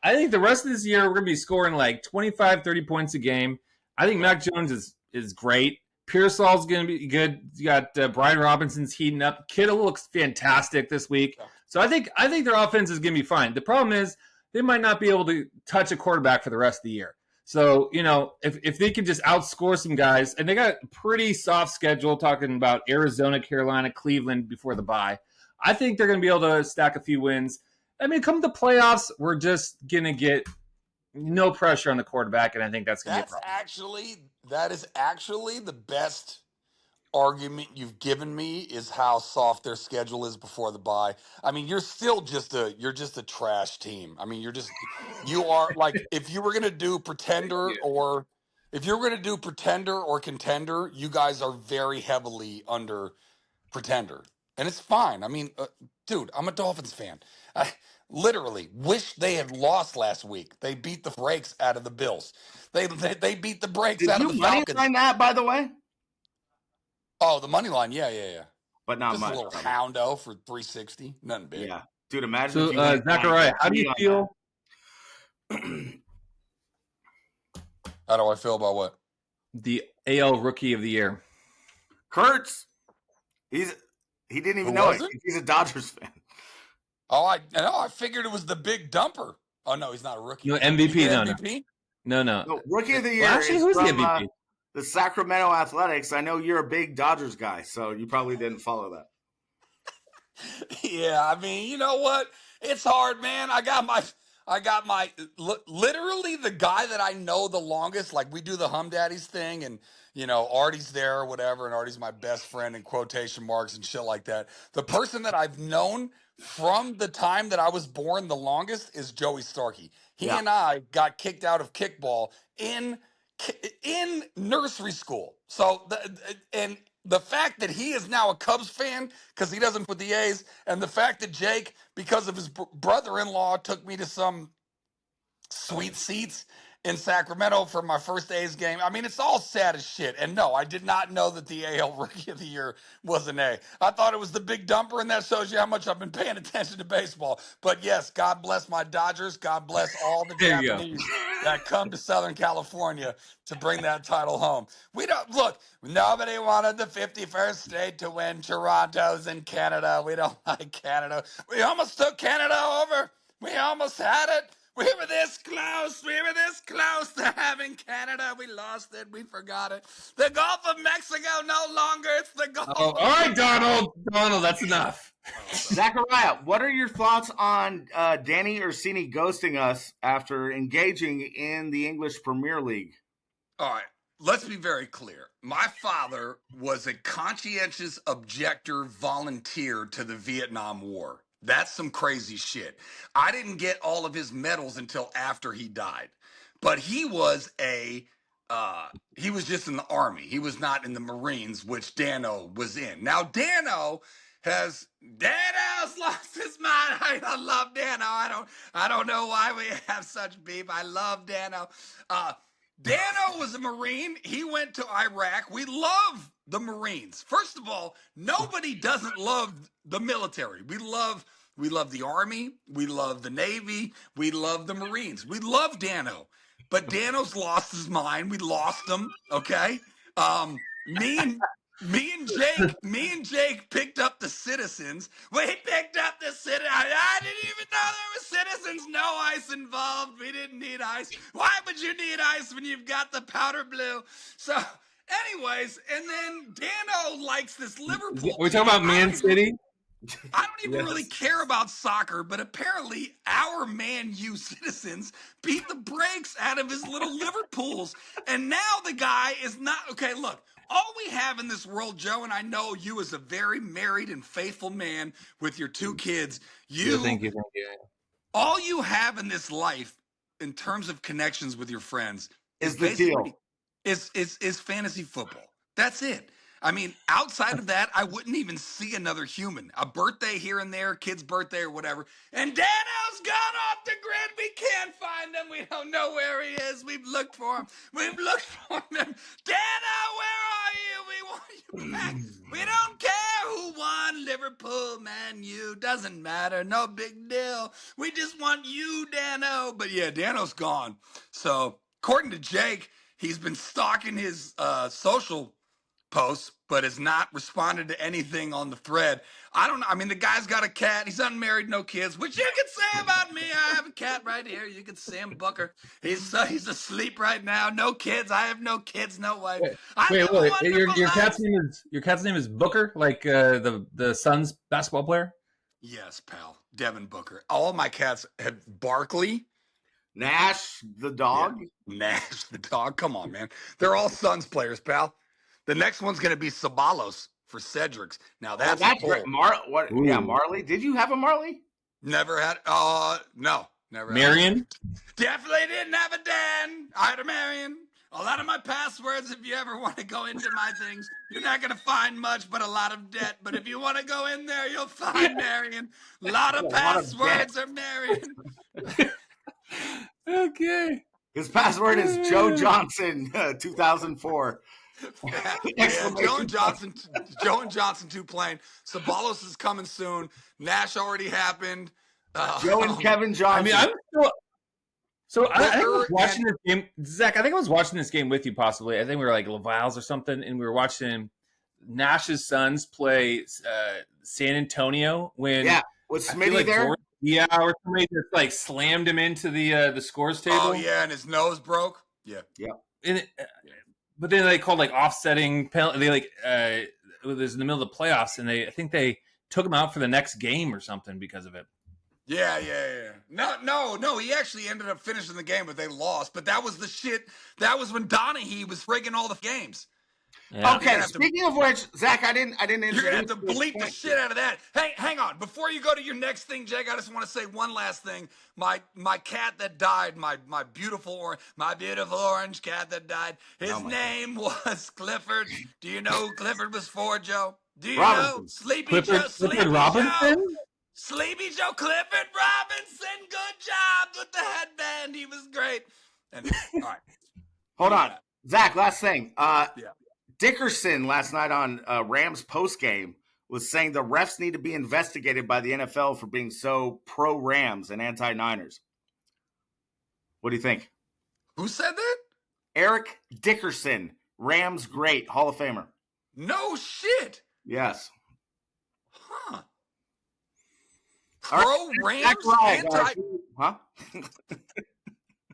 I think the rest of this year we're going to be scoring like 25, 30 points a game. I think Mac Jones is great. Pearsall's going to be good. You got Brian Robinson's heating up. Kittle looks fantastic this week. So I think their offense is going to be fine. The problem is they might not be able to touch a quarterback for the rest of the year. So, if they can just outscore some guys, and they got a pretty soft schedule talking about Arizona, Carolina, Cleveland before the bye, I think they're going to be able to stack a few wins. I mean, come to playoffs, we're just going to get no pressure on the quarterback, and I think that's going to be a problem. That is actually the best argument you've given me is how soft their schedule is before the bye. I mean, you're just a trash team. I mean, you are like if you were going to do pretender or contender, you guys are very heavily under pretender. And it's fine. I mean, dude, I'm a Dolphins fan. I literally wish they had lost last week. They beat the brakes out of the Bills. They beat the brakes out of the Falcons. Did you money line that, by the way? Oh, the money line, yeah. But not just much. A little houndo for 360. Nothing big. Yeah, dude. Imagine. So, if you Zakariah, how do you feel? How do I feel about what? The AL Rookie of the Year. Kurtz. He didn't even know it. He's a Dodgers fan. Oh, I figured it was the big dumper. Oh no, he's not a rookie. No, MVP. MVP? No. Rookie of the Year. Well, actually, who's the MVP? The Sacramento Athletics. I know you're a big Dodgers guy, so you probably didn't follow that. Yeah, I mean, you know what? It's hard, man. I got my literally the guy that I know the longest. Like we do the Humm Daddies thing, and Artie's there or whatever, and Artie's my best friend in quotation marks and shit like that. The person that I've known from the time that I was born the longest is Joey Starkey. He and I got kicked out of kickball in nursery school. So the fact that he is now a Cubs fan because he doesn't put the A's, and the fact that Jake, because of his brother-in-law, took me to some sweet seats in Sacramento for my first A's game. I mean, it's all sad as shit. And no, I did not know that the AL Rookie of the Year was an A. I thought it was the big dumper, and that shows you how much I've been paying attention to baseball. But yes, God bless my Dodgers. God bless all the Japanese that come to Southern California to bring that title home. Nobody wanted the 51st state to win. Toronto's in Canada. We don't like Canada. We almost took Canada over. We almost had it. We were this close. We were this close to having Canada. We lost it. We forgot it. The Gulf of Mexico no longer. It's the Gulf. Oh, all right, Donald. That's enough. Zachariah, what are your thoughts on Danny Orsini ghosting us after engaging in the English Premier League? All right. Let's be very clear. My father was a conscientious objector volunteer to the Vietnam War. That's some crazy shit. I didn't get all of his medals until after he died. But he was he was just in the Army. He was not in the Marines, which Dano was in. Now, Dano's lost his mind. I love Dano. I don't know why we have such beef. I love Dano. Dano was a Marine. He went to Iraq. We love the Marines. First of all, nobody doesn't love the military. We love the Army. We love the Navy. We love the Marines. We love Dano. But Dano's lost his mind. We lost him. Okay. Me and Jake picked up the Citizens. We picked up the Citizens. I didn't even know there was Citizens. No ice involved. We didn't need ice. Why would you need ice when you've got the powder blue? So, anyways, and then Dano likes this Liverpool. Are we talking about Man City? I don't even really care about soccer, but apparently our Man U Citizens beat the brakes out of his little Liverpools. And now the guy is not, okay, look, all we have in this world, Joe, and I know you as a very married and faithful man with your 2 kids, Thank you. All you have in this life in terms of connections with your friends is basically is fantasy football. That's it. I mean, outside of that, I wouldn't even see another human. A birthday here and there, kid's birthday or whatever. And Dano's gone off the grid. We can't find him. We don't know where he is. We've looked for him. Dano, where are you? We want you back. We don't care. who won, Liverpool, Man U. Doesn't matter, no big deal. We just want you, Dano. But yeah, Dano's gone. So according to Jake, he's been stalking his social posts, but has not responded to anything on the thread. I don't know. I mean, the guy's got a cat. He's unmarried, no kids, which you can say about me. I have a cat right here. You can say him, Booker. He's asleep right now. No kids. I have no kids, no wife. I live a wonderful your life. your cat's name is Booker, like the Suns basketball player. Yes, pal. Devin Booker. All my cats have Barkley. Nash the dog. Yeah. Nash the dog. Come on, man. They're all Suns players, pal. The next one's going to be Sabalos for Cedric's. Now that's great. Yeah, Marley. Did you have a Marley? Never had. No, never. Marion. Definitely didn't have a Dan. I had a Marion. A lot of my passwords, if you ever want to go into my things, you're not going to find much but a lot of debt. But if you want to go in there, you'll find Marion. A lot of passwords are Marion. Okay. His password is Joe Johnson, 2004. Yeah, Joe and Johnson 2 playing. Sabalos is coming soon. Nash already happened. Joe and Kevin Johnson. I mean, I'm still. I think I was watching this game, Zach. I think I was watching this game with you, possibly. I think we were like Laval's or something, and we were watching Nash's Suns play San Antonio when was Smitty there? Or somebody just like slammed him into the scores table. Oh yeah, and his nose broke. Yeah. And but then they called like offsetting penalty. They it was in the middle of the playoffs, and I think they took him out for the next game or something because of it. Yeah. No. He actually ended up finishing the game, but they lost. But that was the shit. That was when Donahue was frigging all the games. Yeah. Okay. Speaking of which, Zach, I didn't. You're gonna have to bleep the shit out of that. Hey, hang on. Before you go to your next thing, Jake, I just want to say one last thing. My cat that died, my beautiful orange cat that died. His name was Clifford. Do you know who Clifford was for, Joe? Do you know Sleepy Joe? Clifford Robinson. Sleepy Joe Clifford Robinson. Good job with the headband. He was great. And all right. Hold on, Zach. Last thing. Dickerson last night on Rams postgame was saying the refs need to be investigated by the NFL for being so pro-Rams and anti-Niners. What do you think? Who said that? Eric Dickerson, Rams great, Hall of Famer. No shit. Yes. Huh. Pro-Rams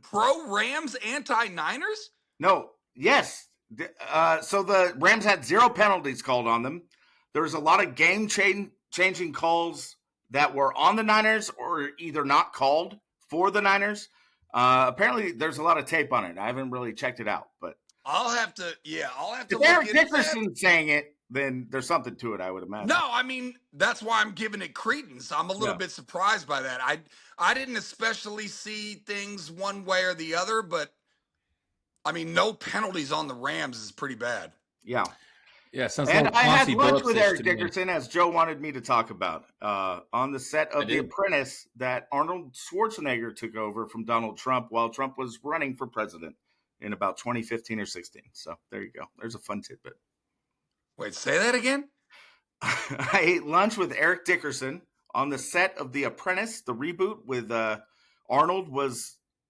Pro-Rams anti-Niners? No. Yes. So the Rams had 0 penalties called on them. There was a lot of game-changing calls that were on the Niners or either not called for the Niners. Apparently, there's a lot of tape on it. I haven't really checked it out, but I'll have to. If Eric Dickerson saying it, then there's something to it, I would imagine. No, I mean that's why I'm giving it credence. I'm a little bit surprised by that. I didn't especially see things one way or the other, but. I mean, no penalties on the Rams is pretty bad. Yeah. Yeah, and I had lunch with Eric Dickerson, as Joe wanted me to talk about, on the set of The Apprentice that Arnold Schwarzenegger took over from Donald Trump while Trump was running for president in about 2015 or 16. So there you go. There's a fun tidbit. Wait, say that again? I ate lunch with Eric Dickerson on the set of The Apprentice, the reboot with Arnold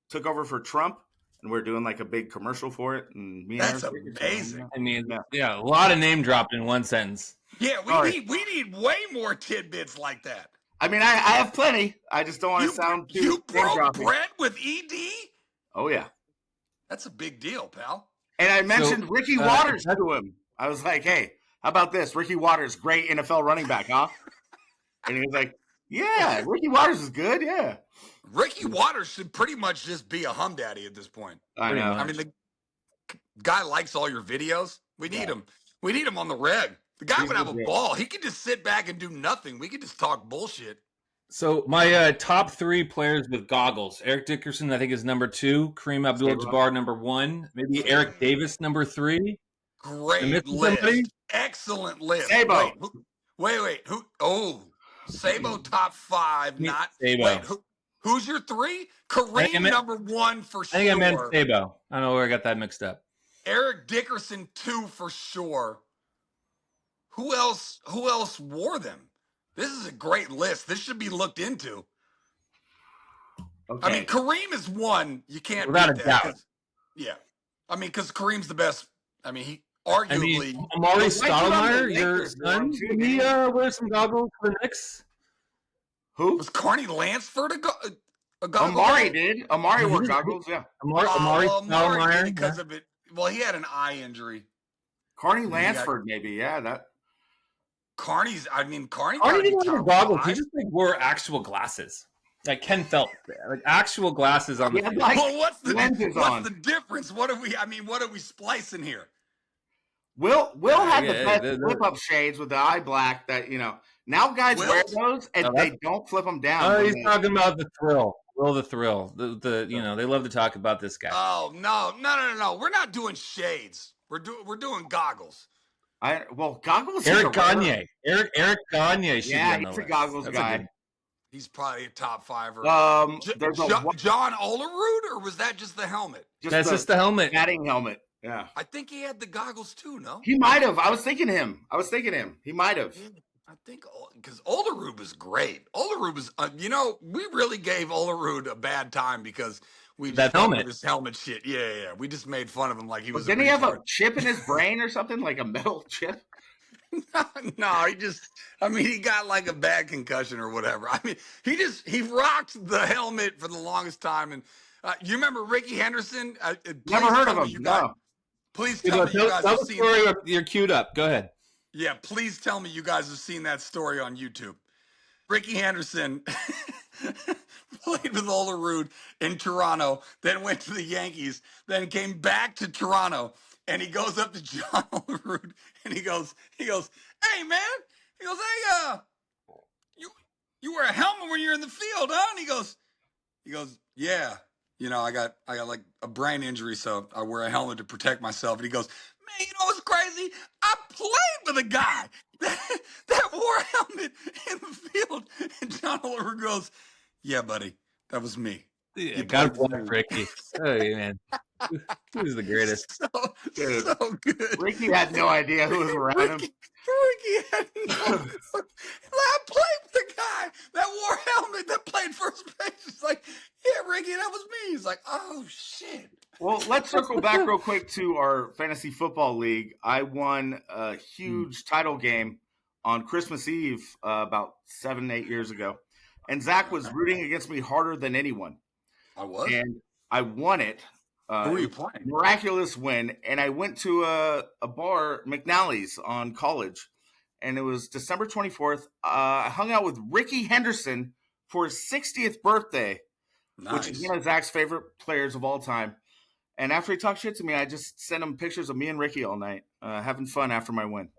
took over for Trump. And we're doing like a big commercial for it. And that's amazing. I mean, a lot of name dropped in one sentence. Yeah, we need way more tidbits like that. I mean, I have plenty. I just don't want to sound too You broke bread with ED? Oh, yeah. That's a big deal, pal. And I mentioned Ricky Waters to him. I was like, hey, how about this? Ricky Waters, great NFL running back, huh? And he was like, yeah, Ricky Waters is good, yeah. Ricky Waters should pretty much just be a Humm Daddy at this point. I know. I mean, the guy likes all your videos. We need him. We need him on the reg. The guy would have a ball. He could just sit back and do nothing. We could just talk bullshit. So my top 3 players with goggles: Eric Dickerson, I think, is number 2. Kareem Abdul-Jabbar, number 1. Maybe Eric Davis, number 3. Great list. Excellent list. Sabo. Wait. Who? Oh, Sabo top 5. Not Sabo. Wait. Who's your 3? Kareem number 1 for sure. I think I meant Sabo. I don't know where I got that mixed up. Eric Dickerson 2 for sure. Who else wore them? This is a great list. This should be looked into. Okay. I mean, Kareem is one. You can't Without beat a that. doubt. Yeah. I mean, because Kareem's the best. I mean, he arguably. Amari The white dude on the Stoudemire, your Lakers wore son, them too, did he didn't wear some goggles for the Knicks? Who? Was Carney Lansford a goggle Amari guy? did. Amari wore He- goggles, yeah. Amari Amari did Stoudemire, it because of it. Well, he had an eye injury. Carney And he got- Lansford, maybe, yeah. That Carney Carney gotta be didn't wear top goggles. He 5. just wore actual glasses, like Ken Phelps, like actual glasses on the Yeah, field. like- Well, what's lenses on. the difference? What are we splicing here? Will had the best the- flip-up shades with the eye black that, now guys Will? wear those and Oh, they don't flip them down. Oh, when he's they- talking about the Thrill. Will the Thrill. They love to talk about this guy. Oh no! We're not doing shades. We're doing goggles. Goggles. Eric Gagne. Eric Gagne should Yeah, be on the he's a list. goggles That's guy. good- He's probably a top 5er. There's a John Olerud, or was that just the helmet? That's just the helmet. batting helmet. Yeah, I think he had the goggles too. No, he might have. I was thinking him. He might have. I think because Olerud was great. Olerud was, we really gave Olerud a bad time because we That just helmet. this helmet shit. Yeah. We just made fun of him like he was. Didn't he have a chip in his brain or something, like a metal chip? No, he got like a bad concussion or whatever. I mean, he rocked the helmet for the longest time. And you remember Ricky Henderson? Never heard of him. You guys, No. please tell me you guys Tell have the seen. story. You're queued up. Go ahead. Yeah, please tell me you guys have seen that story on YouTube. Ricky Henderson played with Olerud in Toronto, then went to the Yankees, then came back to Toronto, and he goes up to John Olerud and he goes, "Hey man," he goes, "Hey, you wear a helmet when you're in the field, huh?" And he goes, "Yeah, I got like a brain injury, so I wear a helmet to protect myself." And he goes, "Man, you know what's crazy? I played with a guy that wore a helmet in the field." And John Olerud goes, "Yeah, buddy, that was me." Yeah, God bless Ricky. Oh, man. He was the greatest. Dude. So good. Ricky had no idea who was around him. Ricky had no clue. I played with the guy that wore a helmet that played first base. It's like, "Yeah, Ricky, that was me." He's like, "Oh, shit." Well, let's circle back real quick to our fantasy football league. I won a huge title game on Christmas Eve about 7-8 years ago. And Zach was rooting against me harder than anyone. I was? And I won it. Who were you playing? Miraculous win. And I went to a bar, McNally's, on College. And it was December 24th. I hung out with Ricky Henderson for his 60th birthday, Nice. which is one of Zach's favorite players of all time. And after he talked shit to me, I just sent him pictures of me and Ricky all night, having fun after my win.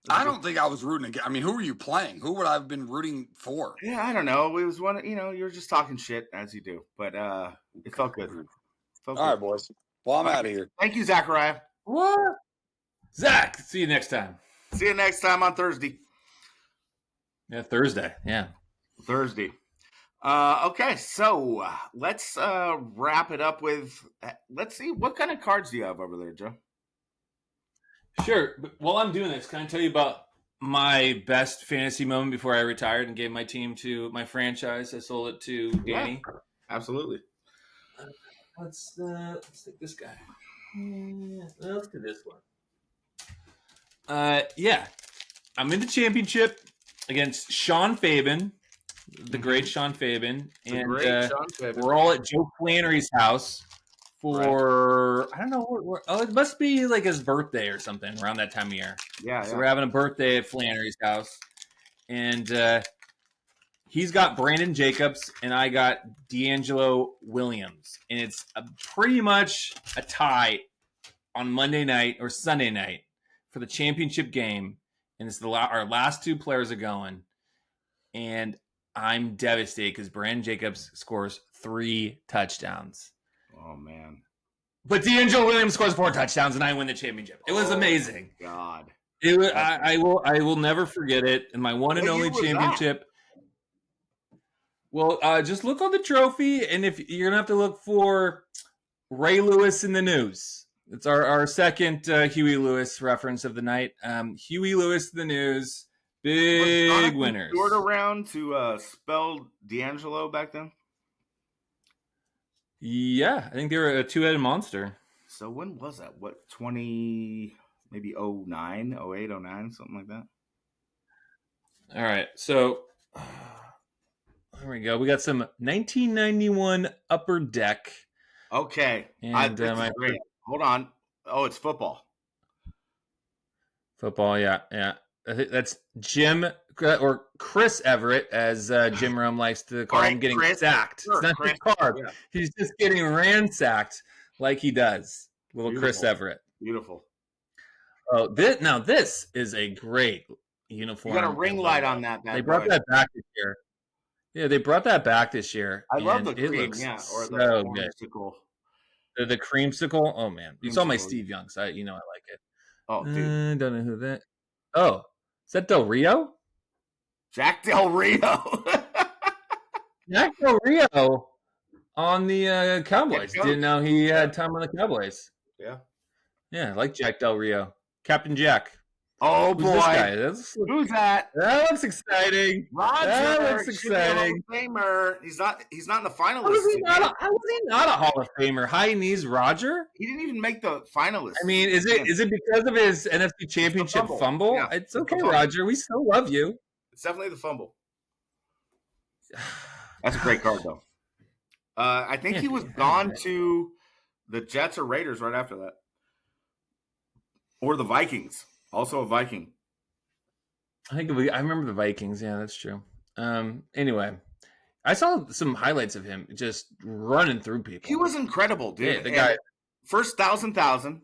I don't think I was rooting against. I mean, who were you playing? Who would I have been rooting for? Yeah, I don't know. It was one, you were just talking shit as you do, but it felt good. All right, boys. Well, I'm out of here. Thank you, Zakariah. What? Zach, see you next time. See you next time on Thursday. Yeah, Thursday. Yeah. Thursday. Okay, so let's wrap it up with. Let's see, what kind of cards do you have over there, Joe? Sure. But while I'm doing this, can I tell you about my best fantasy moment before I retired and gave my team to my franchise? I sold it to Danny. Yeah, absolutely. Let's take this guy. Let's do this one. Yeah, I'm in the championship against Sean Fabian, the great Sean Fabian, and we're all at Joe Flannery's house for I don't know. It must be like his birthday or something around that time of year. Yeah. So we're having a birthday at Flannery's house, and he's got Brandon Jacobs, and I got D'Angelo Williams, and it's pretty much a tie on Monday night or Sunday night for the championship game, and it's our last two players are going, and I'm devastated because Brandon Jacobs scores 3 touchdowns. Oh man! But D'Angelo Williams scores 4 touchdowns, and I win the championship. It was amazing. God, it was, I will never forget it. And my one and What only year was championship. Well, just look on the trophy, and if you're gonna have to look for Ray Lewis in the news. It's our second Huey Lewis reference of the night. Huey Lewis, the news, big Was Jonathan winners. Stewart around to spell D'Angelo back then? Yeah, I think they were a two-headed monster. So when was that? What, 20, maybe 09, 08, 09, something like that? All right, so there we go. We got some 1991 Upper Deck. Okay. And this is great. Hold on. Oh, it's football. Football, yeah. I think that's Jim or Chris Everett, as Jim Rome likes to call him, getting sacked. Sure, it's not Chris Carp. Yeah. He's just getting ransacked like he does. Little Beautiful. Chris Everett. Beautiful. Oh, this is a great uniform. You got a ring light on that. They brought that back this year. Yeah, they brought that back this year. I love the cream, or the creamsicle. The creamsicle. Oh man, you saw my Steve Young, so you know I like it. Oh, dude, don't know who that. Oh, is that Del Rio? Jack Del Rio. Jack Del Rio on the Cowboys. Didn't know he had time on the Cowboys. Yeah, I like Jack Del Rio, Captain Jack. Oh Who's boy, this guy? Who's that? That looks exciting. Roger, that looks exciting. Hall of Famer. He's not in the finalists. How was he not a Hall of Famer? High knees, Roger. He didn't even make the finalists. I mean, is it because of his NFC Championship fumble? Yeah, it's okay, Roger. We still love you. It's definitely the fumble. That's a great card, though. I think he was gone to the Jets or Raiders right after that, or the Vikings. Also a Viking. I remember the Vikings. Yeah, that's true. Anyway, I saw some highlights of him just running through people. He was incredible, dude. Yeah, the guy. First 1,000.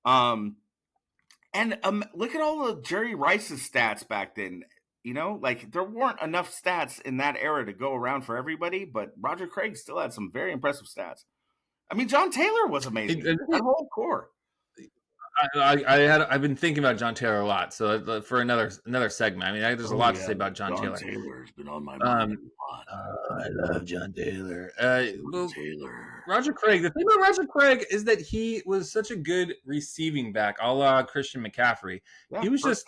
And look at all the Jerry Rice's stats back then. You know, like there weren't enough stats in that era to go around for everybody, but Roger Craig still had some very impressive stats. I mean, John Taylor was amazing. That whole core. I've been thinking about John Taylor a lot. So for another segment, I mean, there's a lot to say about John Taylor. Taylor's been on my mind a lot. I love John Taylor. Taylor. Roger Craig. The thing about Roger Craig is that he was such a good receiving back, a la Christian McCaffrey. Yeah, he was just,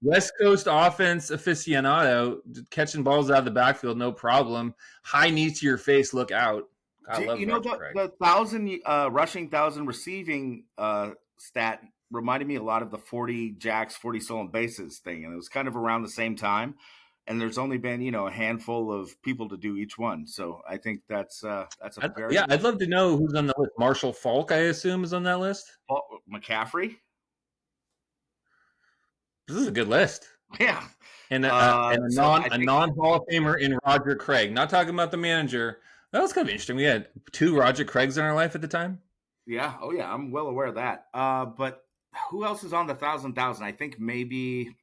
West Coast offense aficionado, catching balls out of the backfield, no problem. High knee to your face, look out. I love the 1,000 rushing, 1,000 receiving stat reminded me a lot of the 40 jacks, 40 stolen bases thing, and it was kind of around the same time. And there's only been a handful of people to do each one, so I think that's very I'd love to know who's on the list. Marshall Faulk, I assume, is on that list. McCaffrey. This is a good list. Yeah, and a non Hall of Famer in Roger Craig. Not talking about the manager. That was kind of interesting. We had 2 Roger Craigs in our life at the time. Yeah. Oh, yeah. I'm well aware of that. But who else is on the 1,000? I think maybe.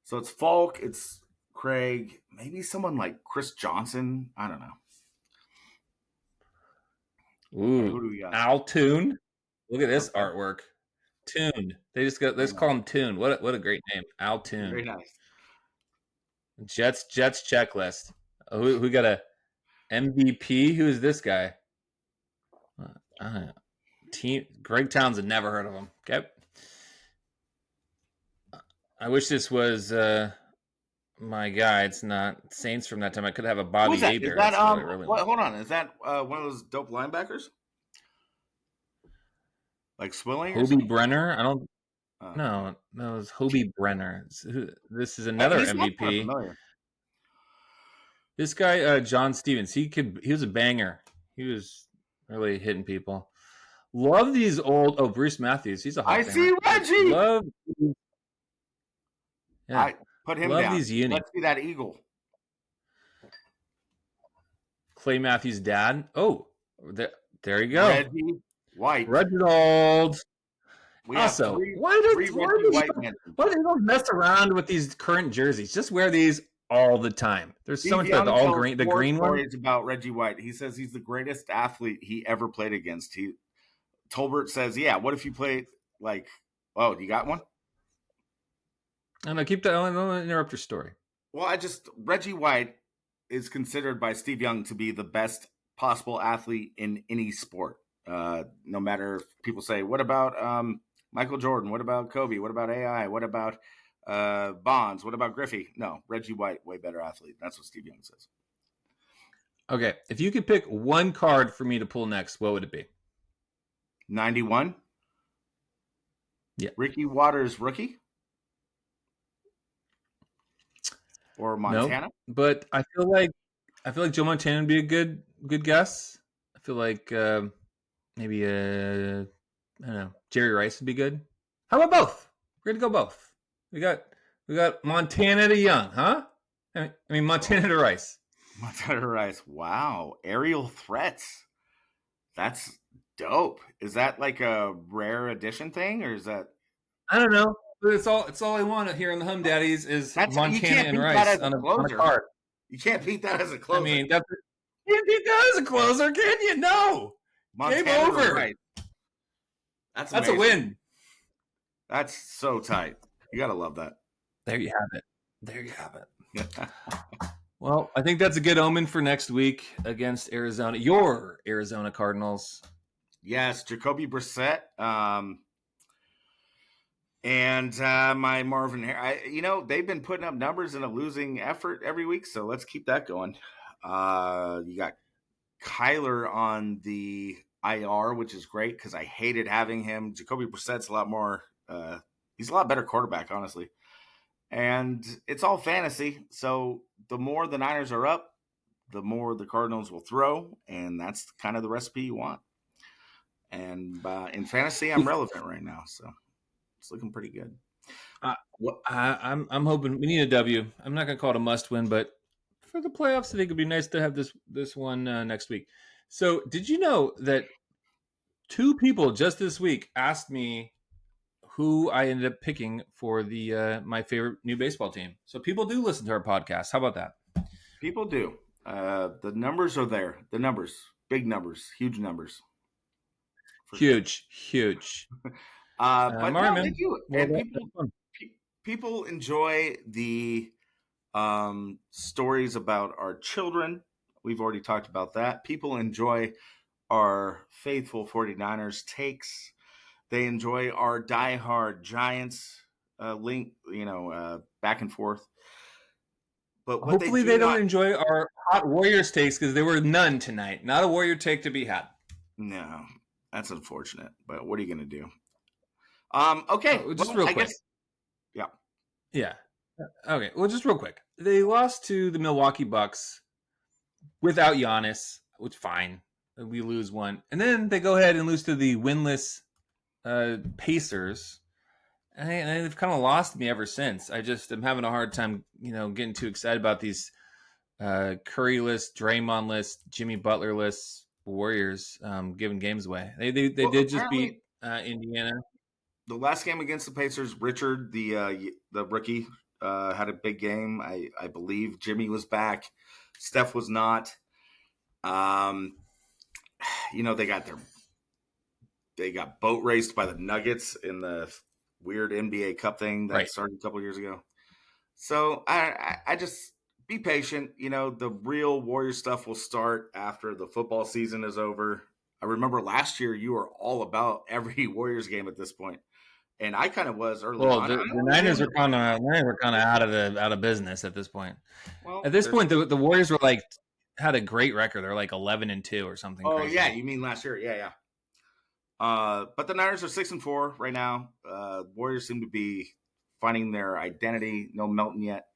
So it's Falk. It's Craig. Maybe someone like Chris Johnson. I don't know. Ooh. Who do we got? Al Toon. Look at this artwork. Toon. Let's call him Toon. What a great name. Al Toon. Very nice. Jets checklist. Who got a MVP? Who is this guy? Greg Townsend. Never heard of him. Okay. I wish this was my guy. It's not Saints from that time. I could have a Bobby Hebert. Hold on. Is that one of those dope linebackers? Like Swilling? Hobie Brenner? I don't. No, it was Hobie Brenner. This is another MVP. This guy, John Stevens, he was a banger. He was really hitting people. Love these old. Oh, Bruce Matthews, he's a hot. I see Reggie. Love. Yeah, I put him down. Love these unis. Let's see that eagle. Clay Matthews' dad. Oh, there you go. Reggie White. Reginald. Also, why do they don't mess around with these current jerseys? Just wear these all the time. There's so much about the green one. It's about Reggie White. He says he's the greatest athlete he ever played against. Tolbert says, "Yeah, what if you played like? Oh, you got one?" I don't interrupt your story. Well, Reggie White is considered by Steve Young to be the best possible athlete in any sport. No matter if people say, what about Michael Jordan? What about Kobe? What about AI? What about Bonds? What about Griffey? No, Reggie White, way better athlete. That's what Steve Young says. Okay, if you could pick one card for me to pull next, what would it be? 91. Yeah. Ricky Waters rookie? Or Montana? No, but I feel like Joe Montana would be a good guess. I feel like maybe I don't know, Jerry Rice would be good. How about both? We're gonna go both. We got Montana to Young, huh? I mean Montana to Rice. Montana Rice. Wow. Aerial threats. That's dope. Is that like a rare edition thing, or is that? I don't know, but it's all I want here on the Humm Daddies is That's you Montana can't and beat that Rice as a on a closer. card. You can't beat that as a closer. I mean, you can't beat that as a closer, can you? No. Montana Game over. Rice. That's a win. That's so tight. You gotta love that. There you have it. Well, I think that's a good omen for next week against Arizona. Your Arizona Cardinals. Yes, Jacoby Brissett. And my Marvin Harris. They've been putting up numbers in a losing effort every week, so let's keep that going. You got Kyler on the IR, which is great because I hated having him. Jacoby Brissett's a lot more. He's a lot better quarterback, honestly. And it's all fantasy, so the more the Niners are up, the more the Cardinals will throw, and that's kind of the recipe you want. And in fantasy, I'm relevant right now, so it's looking pretty good. I'm hoping we need a W. I'm not going to call it a must win, but for the playoffs, I think it'd be nice to have this one next week. So, did you know that 2 people just this week asked me who I ended up picking for the my favorite new baseball team? So people do listen to our podcast. How about that? People do. The numbers are there. The numbers, big numbers, huge numbers. Huge. But no, they do. And people enjoy the stories about our children. We've already talked about that. People enjoy our faithful 49ers takes. They enjoy our diehard Giants link, back and forth. But hopefully they don't enjoy our hot Warriors takes because there were none tonight. Not a Warrior take to be had. No, that's unfortunate. But what are you going to do? Okay, just real quick. Yeah. Okay. Well, just real quick. They lost to the Milwaukee Bucks without Giannis, which fine. We lose one, and then they go ahead and lose to the winless Pacers. And they've kind of lost me ever since. I just am having a hard time, getting too excited about these Curry-less, Draymond-less, Jimmy Butler-less Warriors giving games away. They did just beat Indiana. The last game against the Pacers, Richard, the rookie, had a big game. I believe Jimmy was back. Steph was not. They got boat raced by the Nuggets in the weird NBA Cup thing that started a couple years ago. So I just be patient. The real Warrior stuff will start after the football season is over. I remember last year you were all about every Warriors game at this point. And I kind of was early on. The Niners were kind of out of business at this point. Well, at this point, the Warriors were had a great record. They're 11-2 or something. Oh crazy. Yeah, you mean last year? Yeah. But the Niners are 6-4 right now. Warriors seem to be finding their identity. No Melton yet,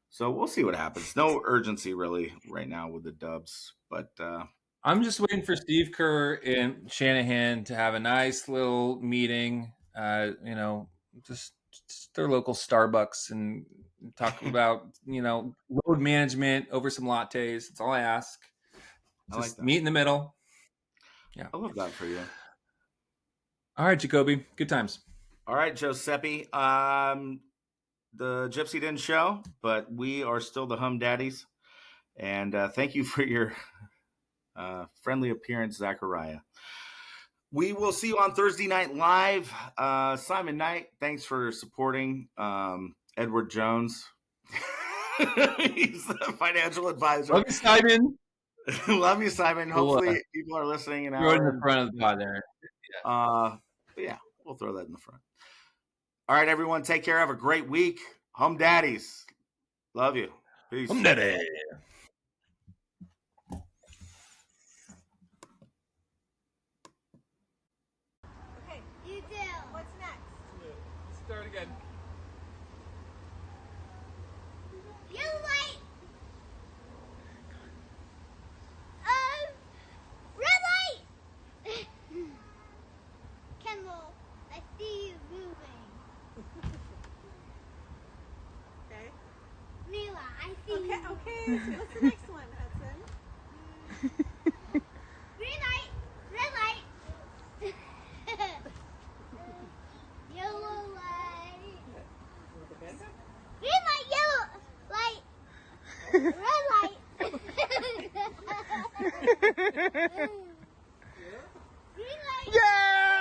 so we'll see what happens. No urgency really right now with the Dubs, but I'm just waiting for Steve Kerr and Shanahan to have a nice little meeting. Just their local Starbucks and talk about, road management over some lattes. That's all I ask. Just meet in the middle. Yeah. I love that for you. All right, Jacoby. Good times. All right, Giuseppe. The Gypsy didn't show, but we are still the Humm Daddies. And thank you for your friendly appearance, Zakariah. We will see you on Thursday Night Live. Simon Knight, thanks for supporting Edward Jones. He's the financial advisor. Okay, Simon. Love you, Simon. Cool. Hopefully people are listening an Throw it in hour. the front of the pod there. But yeah, we'll throw that in the front. All right, everyone. Take care. Have a great week. Humm Daddies. Love you. Peace. Humm Daddies. Okay, you do. What's next? Start again. Yellow light. Red light. Kendall, I see you moving. Okay. Mila, I see you. Okay. So what's the next one, Hudson? Green light. Red light. Yellow light. Green light. Yellow light. Red light. Green light. Yeah!